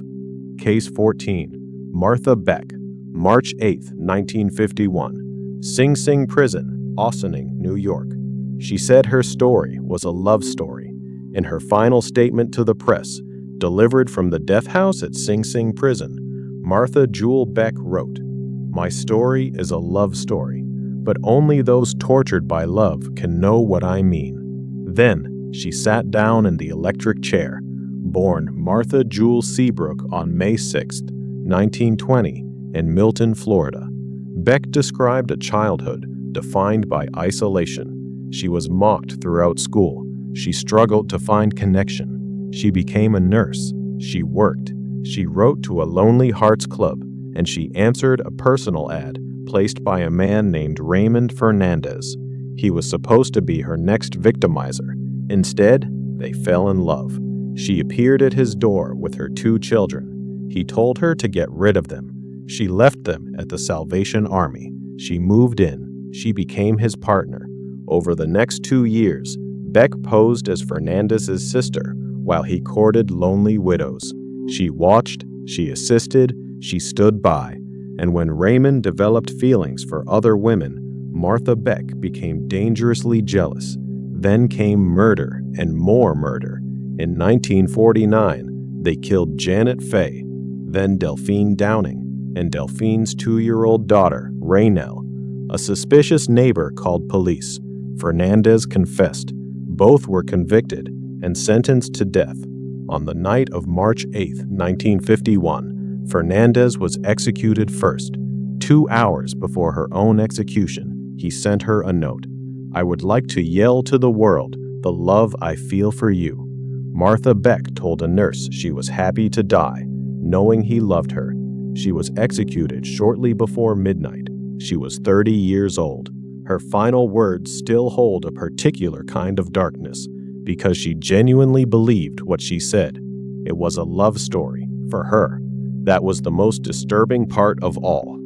Case 14, Martha Beck, March 8, 1951, Sing Sing Prison, Ossining, New York. She said her story was a love story. In her final statement to the press, delivered from the death house at Sing Sing Prison, Martha Jewel Beck wrote, "My story is a love story, but only those tortured by love can know what I mean." Then she sat down in the electric chair. Born Martha Jewel Seabrook on May 6, 1920, in Milton, Florida. Beck described a childhood defined by isolation. She was mocked throughout school. She struggled to find connection. She became a nurse. She worked. She wrote to a Lonely Hearts Club, and she answered a personal ad placed by a man named Raymond Fernandez. He was supposed to be her next victimizer. Instead, they fell in love. She appeared at his door with her 2 children. He told her to get rid of them. She left them at the Salvation Army. She moved in. She became his partner. Over the next 2 years, Beck posed as Fernandez's sister while he courted lonely widows. She watched, she assisted, she stood by. And when Raymond developed feelings for other women, Martha Beck became dangerously jealous. Then came murder and more murder. In 1949, they killed Janet Fay, then Delphine Downing, and Delphine's 2-year-old daughter, Raynell. A suspicious neighbor called police. Fernandez confessed. Both were convicted and sentenced to death. On the night of March 8, 1951, Fernandez was executed first. 2 hours before her own execution, he sent her a note. "I would like to yell to the world the love I feel for you." Martha Beck told a nurse she was happy to die, knowing he loved her. She was executed shortly before midnight. She was 30 years old. Her final words still hold a particular kind of darkness, because she genuinely believed what she said. It was a love story for her. That was the most disturbing part of all.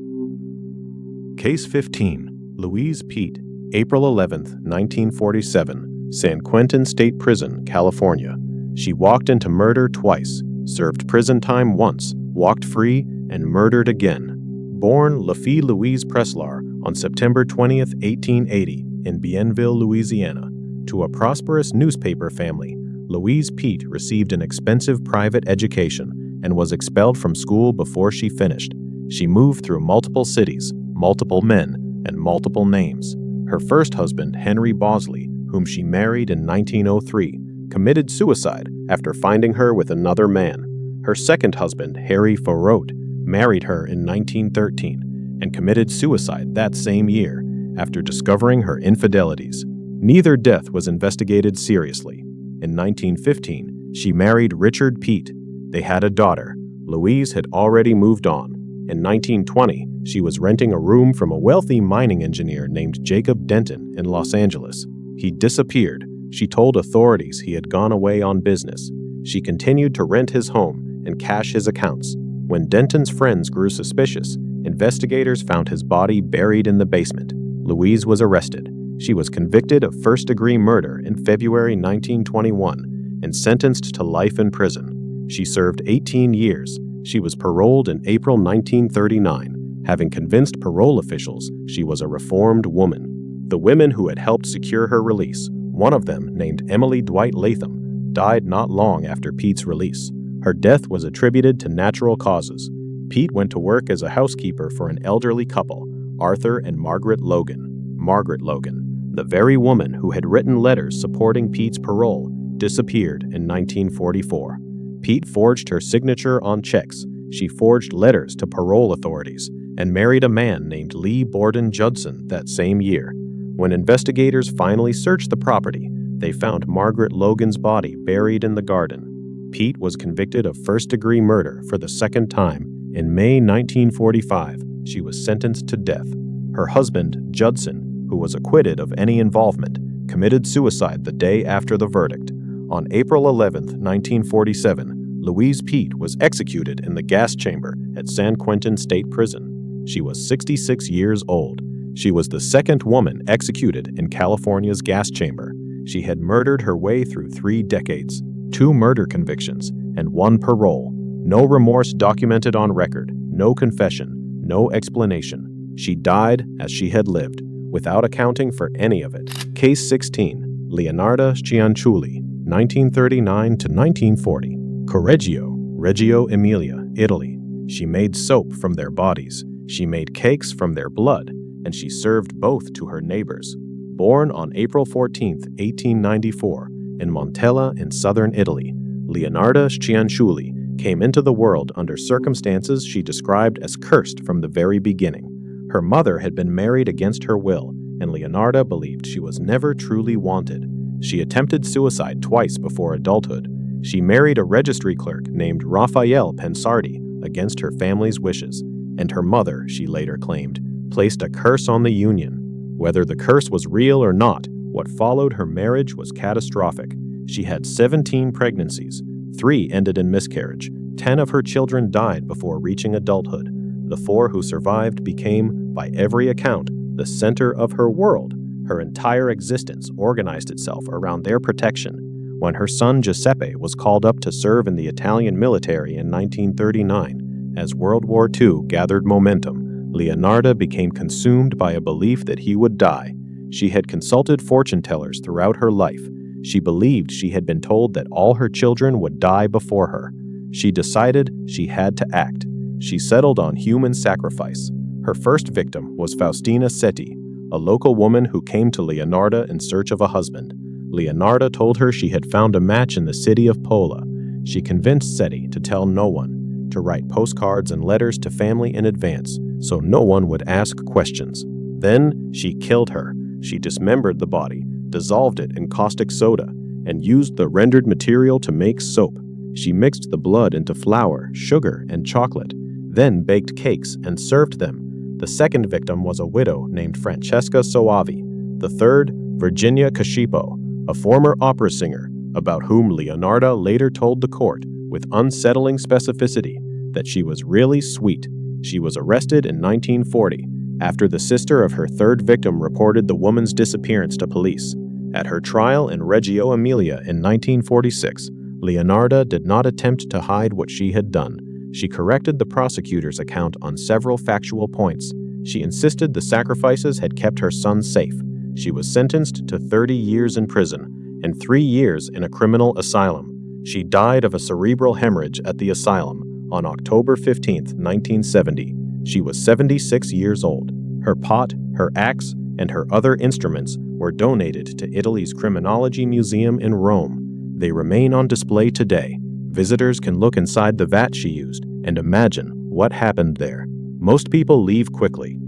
Case 15. Louise Peete, April 11, 1947, San Quentin State Prison, California. She walked into murder twice, served prison time once, walked free, and murdered again. Born LaFee Louise Preslar on September 20, 1880, in Bienville, Louisiana, to a prosperous newspaper family, Louise Peete received an expensive private education and was expelled from school before she finished. She moved through multiple cities, multiple men, and multiple names. Her first husband, Henry Bosley, whom she married in 1903, committed suicide after finding her with another man. Her second husband, Harry Farote, married her in 1913 and committed suicide that same year after discovering her infidelities. Neither death was investigated seriously. In 1915, she married Richard Peete. They had a daughter. Louise had already moved on. In 1920, she was renting a room from a wealthy mining engineer named Jacob Denton in Los Angeles. He disappeared. She told authorities he had gone away on business. She continued to rent his home and cash his accounts. When Denton's friends grew suspicious, investigators found his body buried in the basement. Louise was arrested. She was convicted of first-degree murder in February 1921 and sentenced to life in prison. She served 18 years. She was paroled in April 1939, having convinced parole officials she was a reformed woman. The women who had helped secure her release, one of them, named Emily Dwight Latham, died not long after Pete's release. Her death was attributed to natural causes. Peete went to work as a housekeeper for an elderly couple, Arthur and Margaret Logan. Margaret Logan, the very woman who had written letters supporting Pete's parole, disappeared in 1944. Peete forged her signature on checks. She forged letters to parole authorities and married a man named Lee Borden Judson that same year. When investigators finally searched the property, they found Margaret Logan's body buried in the garden. Peete was convicted of first-degree murder for the second time. In May 1945, she was sentenced to death. Her husband, Judson, who was acquitted of any involvement, committed suicide the day after the verdict. On April 11, 1947, Louise Peete was executed in the gas chamber at San Quentin State Prison. She was 66 years old. She was the second woman executed in California's gas chamber. She had murdered her way through 3 decades, 2 murder convictions, and 1 parole. No remorse documented on record, no confession, no explanation. She died as she had lived, without accounting for any of it. Case 16. Leonarda Cianciulli, 1939 to 1940. Correggio, Reggio Emilia, Italy. She made soap from their bodies. She made cakes from their blood, and she served both to her neighbors. Born on April 14, 1894, in Montella in southern Italy, Leonarda Cianciulli came into the world under circumstances she described as cursed from the very beginning. Her mother had been married against her will, and Leonarda believed she was never truly wanted. She attempted suicide twice before adulthood. She married a registry clerk named Raphael Pensardi against her family's wishes, and her mother, she later claimed, placed a curse on the union. Whether the curse was real or not, what followed her marriage was catastrophic. She had 17 pregnancies. 3 ended in miscarriage. 10 of her children died before reaching adulthood. The 4 who survived became, by every account, the center of her world. Her entire existence organized itself around their protection. When her son Giuseppe was called up to serve in the Italian military in 1939, as World War II gathered momentum, Leonarda became consumed by a belief that he would die. She had consulted fortune tellers throughout her life. She believed she had been told that all her children would die before her. She decided she had to act. She settled on human sacrifice. Her first victim was Faustina Setti, a local woman who came to Leonarda in search of a husband. Leonarda told her she had found a match in the city of Pola. She convinced Setti to tell no one, to write postcards and letters to family in advance, so no one would ask questions. Then she killed her. She dismembered the body, dissolved it in caustic soda, and used the rendered material to make soap. She mixed the blood into flour, sugar, and chocolate, then baked cakes and served them. The second victim was a widow named Francesca Soavi. The third, Virginia Cascipo, a former opera singer, about whom Leonarda later told the court, with unsettling specificity, that she was really sweet. She was arrested in 1940, after the sister of her third victim reported the woman's disappearance to police. At her trial in Reggio Emilia in 1946, Leonarda did not attempt to hide what she had done. She corrected the prosecutor's account on several factual points. She insisted the sacrifices had kept her son safe. She was sentenced to 30 years in prison and 3 years in a criminal asylum. She died of a cerebral hemorrhage at the asylum on October 15, 1970. She was 76 years old. Her pot, her axe, and her other instruments were donated to Italy's Criminology Museum in Rome. They remain on display today. Visitors can look inside the vat she used and imagine what happened there. Most people leave quickly.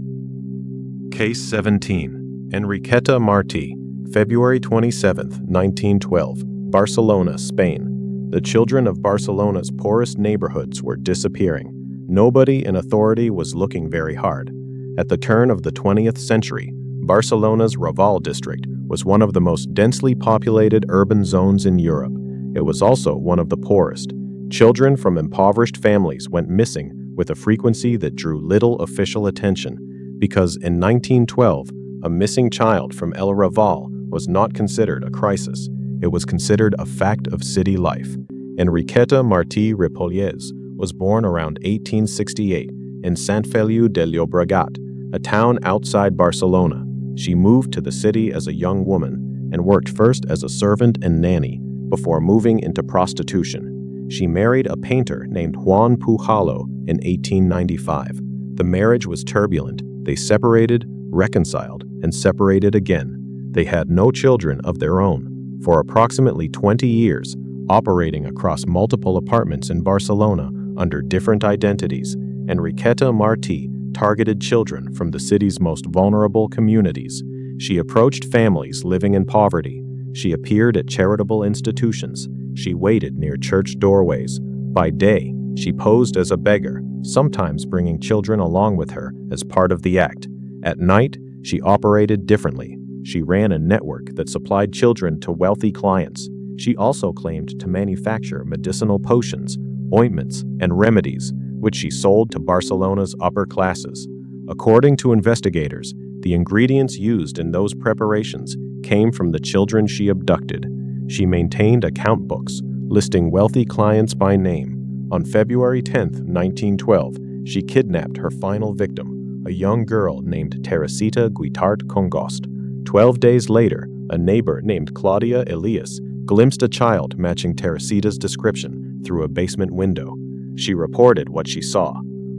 Case 17. Enriqueta Martí, February 27, 1912, Barcelona, Spain. The children of Barcelona's poorest neighborhoods were disappearing. Nobody in authority was looking very hard. At the turn of the 20th century, Barcelona's Raval district was one of the most densely populated urban zones in Europe. It was also one of the poorest. Children from impoverished families went missing with a frequency that drew little official attention, because in 1912, a missing child from El Raval was not considered a crisis. It was considered a fact of city life. Enriqueta Martí Ripollès was born around 1868 in Sant Feliu de Llobregat, a town outside Barcelona. She moved to the city as a young woman and worked first as a servant and nanny before moving into prostitution. She married a painter named Juan Pujalo in 1895. The marriage was turbulent. They separated, reconciled, and separated again. They had no children of their own. For approximately 20 years, operating across multiple apartments in Barcelona under different identities, Enriqueta Martí targeted children from the city's most vulnerable communities. She approached families living in poverty. She appeared at charitable institutions. She waited near church doorways. By day, she posed as a beggar, sometimes bringing children along with her as part of the act. At night, she operated differently. She ran a network that supplied children to wealthy clients. She also claimed to manufacture medicinal potions, ointments, and remedies, which she sold to Barcelona's upper classes. According to investigators, the ingredients used in those preparations came from the children she abducted. She maintained account books, listing wealthy clients by name. On February 10, 1912, she kidnapped her final victim, a young girl named Teresita Guitart Congost. 12 days later, a neighbor named Claudia Elias glimpsed a child matching Teresita's description through a basement window. She reported what she saw.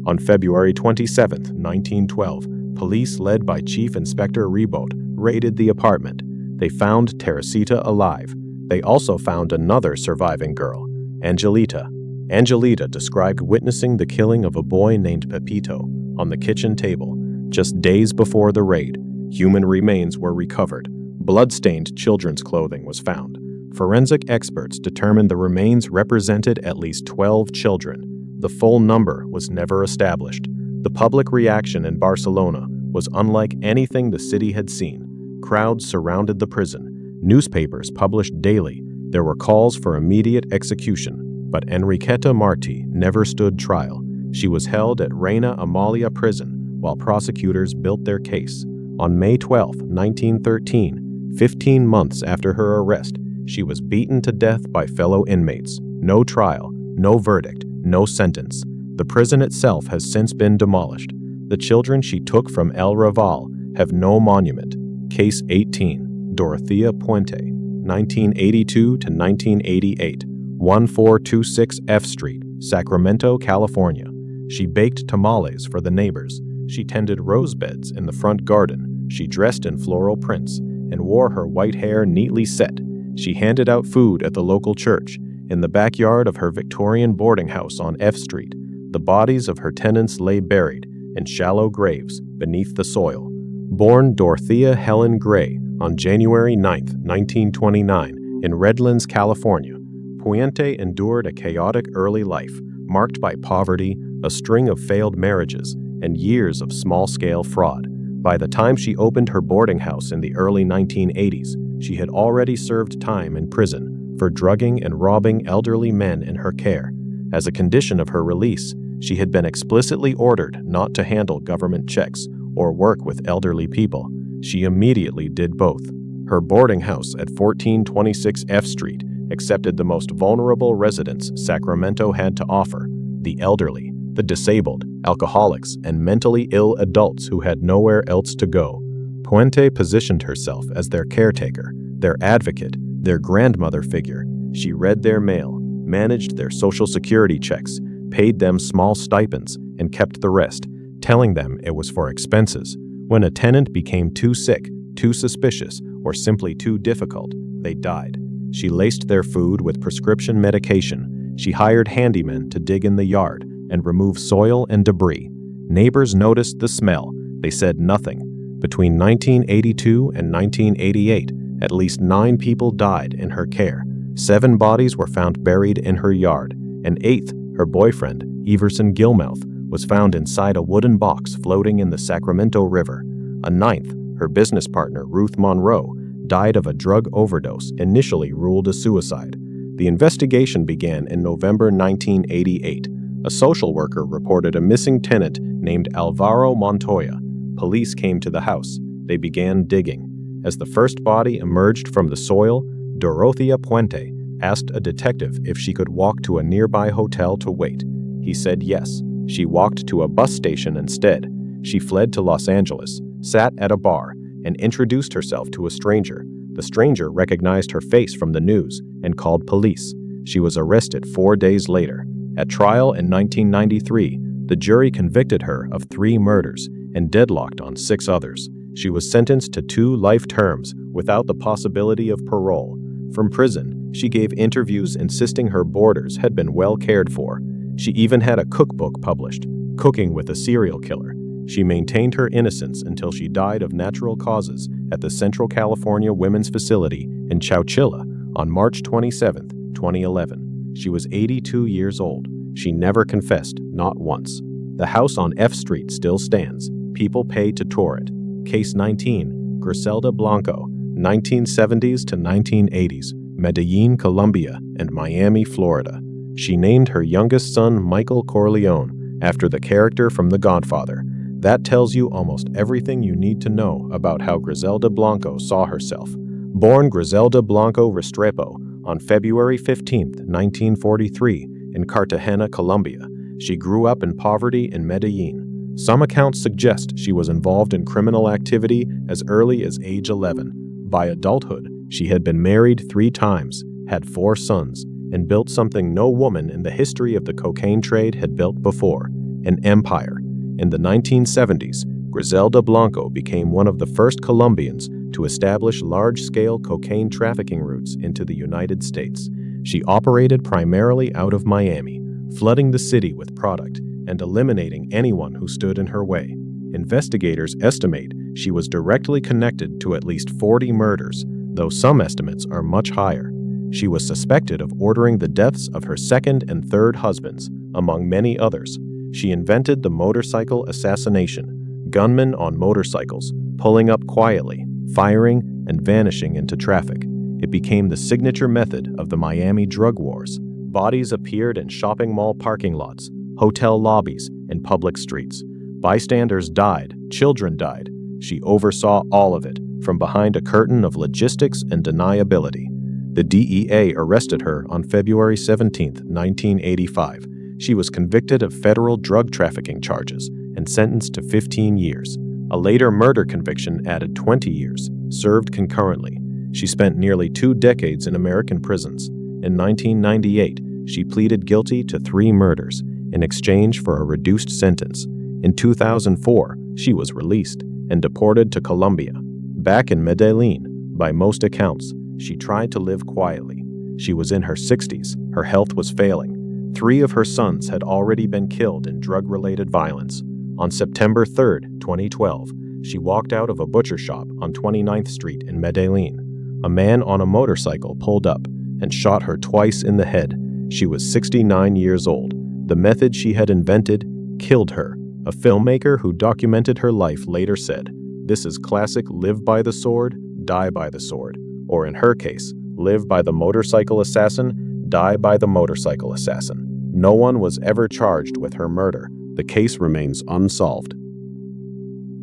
On February 27, 1912, police led by Chief Inspector Ribot raided the apartment. They found Teresita alive. They also found another surviving girl, Angelita. Angelita described witnessing the killing of a boy named Pepito on the kitchen table. Just days before the raid, human remains were recovered. Blood-stained children's clothing was found. Forensic experts determined the remains represented at least 12 children. The full number was never established. The public reaction in Barcelona was unlike anything the city had seen. Crowds surrounded the prison. Newspapers published daily. There were calls for immediate execution, but Enriqueta Martí never stood trial. She was held at Reina Amalia Prison while prosecutors built their case. On May 12, 1913, 15 months after her arrest, she was beaten to death by fellow inmates. No trial, no verdict, no sentence. The prison itself has since been demolished. The children she took from El Raval have no monument. Case 18, Dorothea Puente, 1982 to 1988, 1426 F Street, Sacramento, California. She baked tamales for the neighbors. She tended rose beds in the front garden. She dressed in floral prints and wore her white hair neatly set. She handed out food at the local church. In the backyard of her Victorian boarding house on F Street, the bodies of her tenants lay buried in shallow graves beneath the soil. Born Dorothea Helen Gray on January 9, 1929, in Redlands, California, Puente endured a chaotic early life marked by poverty, a string of failed marriages, and years of small-scale fraud. By the time she opened her boarding house in the early 1980s, she had already served time in prison for drugging and robbing elderly men in her care. As a condition of her release, she had been explicitly ordered not to handle government checks or work with elderly people. She immediately did both. Her boarding house at 1426 F Street accepted the most vulnerable residents Sacramento had to offer: the elderly, the disabled, alcoholics, and mentally ill adults who had nowhere else to go. Puente positioned herself as their caretaker, their advocate, their grandmother figure. She read their mail, managed their Social Security checks, paid them small stipends, and kept the rest, telling them it was for expenses. When a tenant became too sick, too suspicious, or simply too difficult, they died. She laced their food with prescription medication. She hired handymen to dig in the yard and remove soil and debris. Neighbors noticed the smell. They said nothing. Between 1982 and 1988, at least 9 people died in her care. 7 bodies were found buried in her yard. An 8th, her boyfriend, Everson Gilmouth, was found inside a wooden box floating in the Sacramento River. A 9th, her business partner, Ruth Monroe, died of a drug overdose, initially ruled a suicide. The investigation began in November 1988. A social worker reported a missing tenant named Alvaro Montoya. Police came to the house. They began digging. As the first body emerged from the soil, Dorothea Puente asked a detective if she could walk to a nearby hotel to wait. He said yes. She walked to a bus station instead. She fled to Los Angeles, sat at a bar, and introduced herself to a stranger. The stranger recognized her face from the news and called police. She was arrested 4 days later. At trial in 1993, the jury convicted her of 3 murders and deadlocked on 6 others. She was sentenced to 2 life terms without the possibility of parole. From prison, she gave interviews insisting her boarders had been well cared for. She even had a cookbook published, Cooking with a Serial Killer. She maintained her innocence until she died of natural causes at the Central California Women's Facility in Chowchilla on March 27, 2011. She was 82 years old. She never confessed, not once. The house on F Street still stands. People pay to tour it. Case 19, Griselda Blanco, 1970s to 1980s, Medellin, Colombia, and Miami, Florida. She named her youngest son Michael Corleone after the character from The Godfather. That tells you almost everything you need to know about how Griselda Blanco saw herself. Born Griselda Blanco Restrepo on February 15, 1943, in Cartagena, Colombia, she grew up in poverty in Medellin. Some accounts suggest she was involved in criminal activity as early as age 11. By adulthood, she had been married 3 times, had 4 sons, and built something no woman in the history of the cocaine trade had built before: an empire. In the 1970s, Griselda Blanco became one of the first Colombians to establish large-scale cocaine trafficking routes into the United States. She operated primarily out of Miami, flooding the city with product and eliminating anyone who stood in her way. Investigators estimate she was directly connected to at least 40 murders, though some estimates are much higher. She was suspected of ordering the deaths of her 2nd and 3rd husbands, among many others. She invented the motorcycle assassination, gunmen on motorcycles, pulling up quietly, firing, and vanishing into traffic. It became the signature method of the Miami drug wars. Bodies appeared in shopping mall parking lots, hotel lobbies, and public streets. Bystanders died, children died. She oversaw all of it, from behind a curtain of logistics and deniability. The DEA arrested her on February 17, 1985. She was convicted of federal drug trafficking charges and sentenced to 15 years. A later murder conviction added 20 years, served concurrently. She spent nearly 2 decades in American prisons. In 1998, she pleaded guilty to 3 murders in exchange for a reduced sentence. In 2004, she was released and deported to Colombia. Back in Medellin, by most accounts, she tried to live quietly. She was in her 60s, her health was failing. 3 of her sons had already been killed in drug-related violence. On September 3, 2012, she walked out of a butcher shop on 29th Street in Medellin. A man on a motorcycle pulled up and shot her twice in the head. She was 69 years old. The method she had invented killed her. A filmmaker who documented her life later said, "This is classic live by the sword, die by the sword." Or in her case, live by the motorcycle assassin, die by the motorcycle assassin. No one was ever charged with her murder. The case remains unsolved.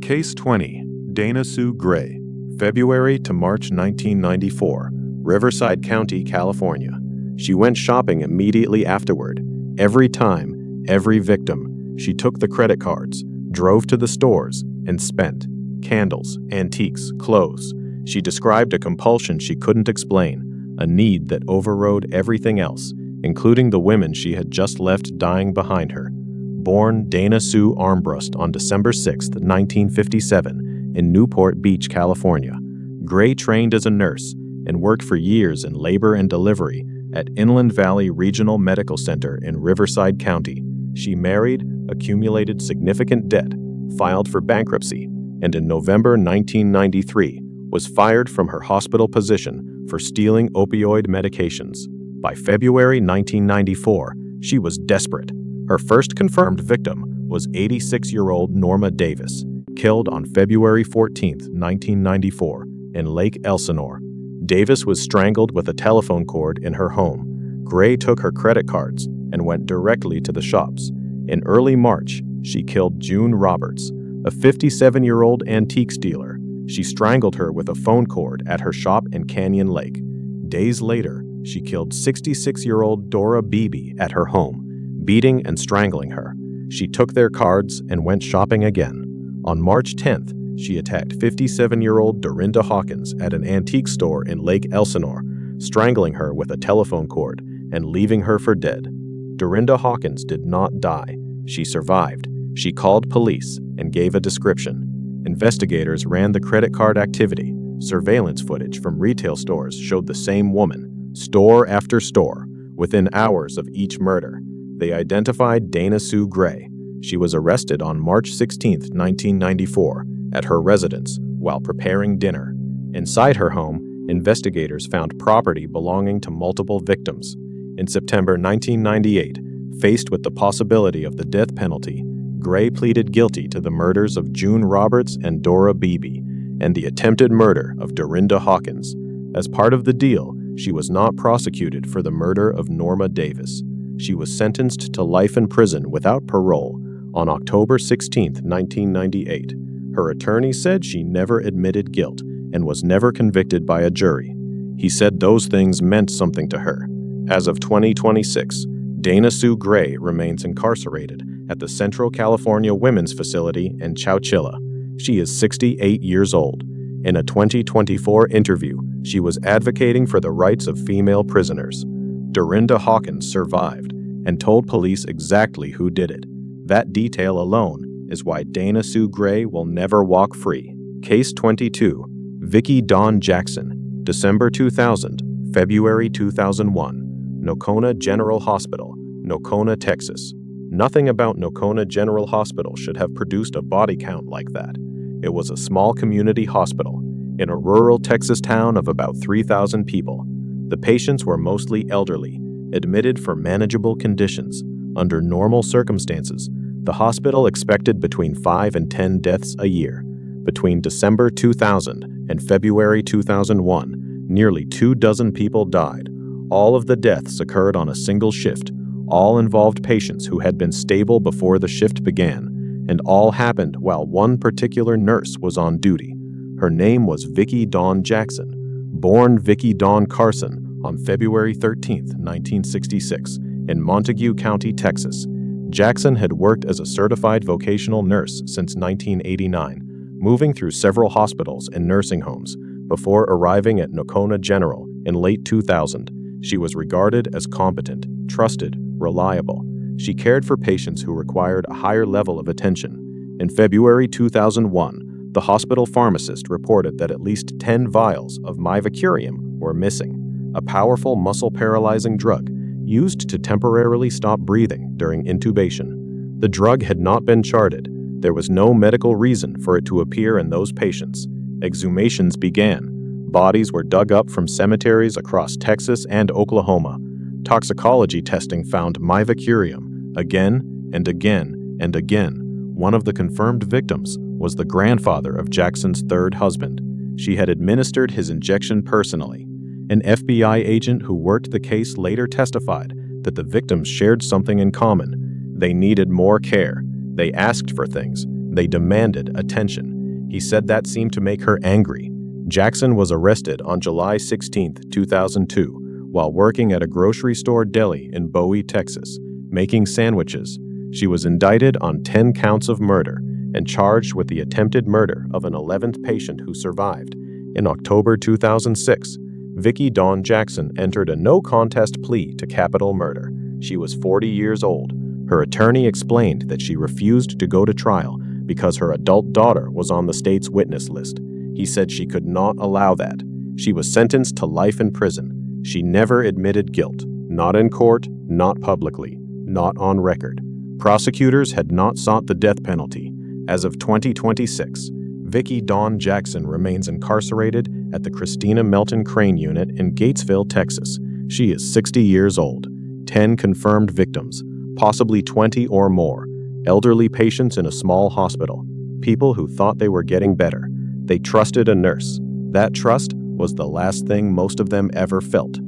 Case 20. Dana Sue Gray. February to March 1994. Riverside County, California. She went shopping immediately afterward. Every time, every victim, she took the credit cards, drove to the stores, and spent. Candles, antiques, clothes. She described a compulsion she couldn't explain, a need that overrode everything else, including the women she had just left dying behind her. Born Dana Sue Armbrust on December 6, 1957, in Newport Beach, California. Gray trained as a nurse and worked for years in labor and delivery at Inland Valley Regional Medical Center in Riverside County. She married, accumulated significant debt, filed for bankruptcy, and in November 1993 was fired from her hospital position for stealing opioid medications. By February 1994, she was desperate. Her first confirmed victim was 86-year-old Norma Davis, killed on February 14, 1994, in Lake Elsinore. Davis was strangled with a telephone cord in her home. Gray took her credit cards and went directly to the shops. In early March, she killed June Roberts, a 57-year-old antiques dealer. She strangled her with a phone cord at her shop in Canyon Lake. Days later, she killed 66-year-old Dora Beebe at her home, beating and strangling her. She took their cards and went shopping again. On March 10th, she attacked 57-year-old Dorinda Hawkins at an antique store in Lake Elsinore, strangling her with a telephone cord and leaving her for dead. Dorinda Hawkins did not die. She survived. She called police and gave a description. Investigators ran the credit card activity. Surveillance footage from retail stores showed the same woman, store after store, within hours of each murder. They identified Dana Sue Gray. She was arrested on March 16, 1994, at her residence while preparing dinner. Inside her home, investigators found property belonging to multiple victims. In September 1998, faced with the possibility of the death penalty, Gray pleaded guilty to the murders of June Roberts and Dora Beebe and the attempted murder of Dorinda Hawkins. As part of the deal, she was not prosecuted for the murder of Norma Davis. She was sentenced to life in prison without parole on October 16, 1998. Her attorney said she never admitted guilt and was never convicted by a jury. He said those things meant something to her. As of 2026, Dana Sue Gray remains incarcerated at the Central California Women's Facility in Chowchilla. She is 68 years old. In a 2024 interview, she was advocating for the rights of female prisoners. Dorinda Hawkins survived and told police exactly who did it. That detail alone is why Dana Sue Gray will never walk free. Case 22. Vicki Dawn Jackson, December 2000, February 2001. Nocona General Hospital, Nocona, Texas. Nothing about Nocona General Hospital should have produced a body count like that. It was a small community hospital in a rural Texas town of about 3,000 people. The patients were mostly elderly, admitted for manageable conditions. Under normal circumstances, The hospital expected between 5 and 10 deaths a year. Between December 2000 and February 2001, nearly 24 people died. All of the deaths occurred on a single shift. All involved patients who had been stable before the shift began, and all happened while one particular nurse was on duty. Her name was Vicki Dawn Jackson, born Vicki Dawn Carson on February 13, 1966, in Montague County, Texas. Jackson had worked as a certified vocational nurse since 1989, moving through several hospitals and nursing homes before arriving at Nocona General in late 2000. She was regarded as competent, trusted, reliable. She cared for patients who required a higher level of attention. In February 2001, the hospital pharmacist reported that at least 10 vials of mivacurium were missing, a powerful muscle-paralyzing drug used to temporarily stop breathing during intubation. The drug had not been charted. There was no medical reason for it to appear in those patients. Exhumations began. Bodies were dug up from cemeteries across Texas and Oklahoma. Toxicology testing found mivacurium again and again and again. One of the confirmed victims was the grandfather of Jackson's third husband. She had administered his injection personally. An FBI agent who worked the case later testified that the victims shared something in common. They needed more care. They asked for things. They demanded attention. He said that seemed to make her angry. Jackson was arrested on July 16, 2002, while working at a grocery store deli in Bowie, Texas, making sandwiches. She was indicted on 10 counts of murder and charged with the attempted murder of an 11th patient who survived. In October 2006, Vicki Dawn Jackson entered a no-contest plea to capital murder. She was 40 years old. Her attorney explained that she refused to go to trial because her adult daughter was on the state's witness list. He said she could not allow that. She was sentenced to life in prison. She never admitted guilt, not in court, not publicly, not on record. Prosecutors had not sought the death penalty. As of 2026, Vicki Dawn Jackson remains incarcerated at the Christina Melton Crane Unit in Gatesville, Texas. She is 60 years old. 10 confirmed victims, possibly 20 or more. Elderly patients in a small hospital. People who thought they were getting better. They trusted a nurse. That trust was the last thing most of them ever felt.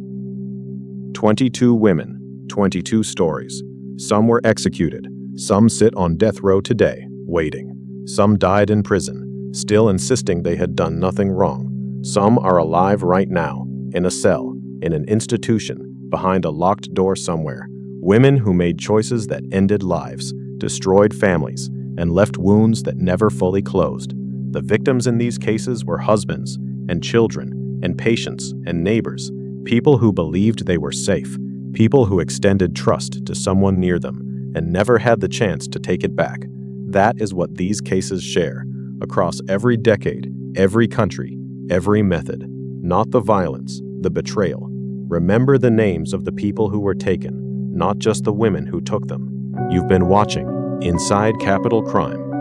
22 women, 22 stories. Some were executed. Some sit on death row today, waiting. Some died in prison, still insisting they had done nothing wrong. Some are alive right now, in a cell, in an institution, behind a locked door somewhere. Women who made choices that ended lives, destroyed families, and left wounds that never fully closed. The victims in these cases were husbands and children and patients and neighbors, people who believed they were safe, people who extended trust to someone near them and never had the chance to take it back. That is what these cases share, across every decade, every country, every method. Not the violence, the betrayal. Remember the names of the people who were taken, not just the women who took them. You've been watching Inside Capital Crime.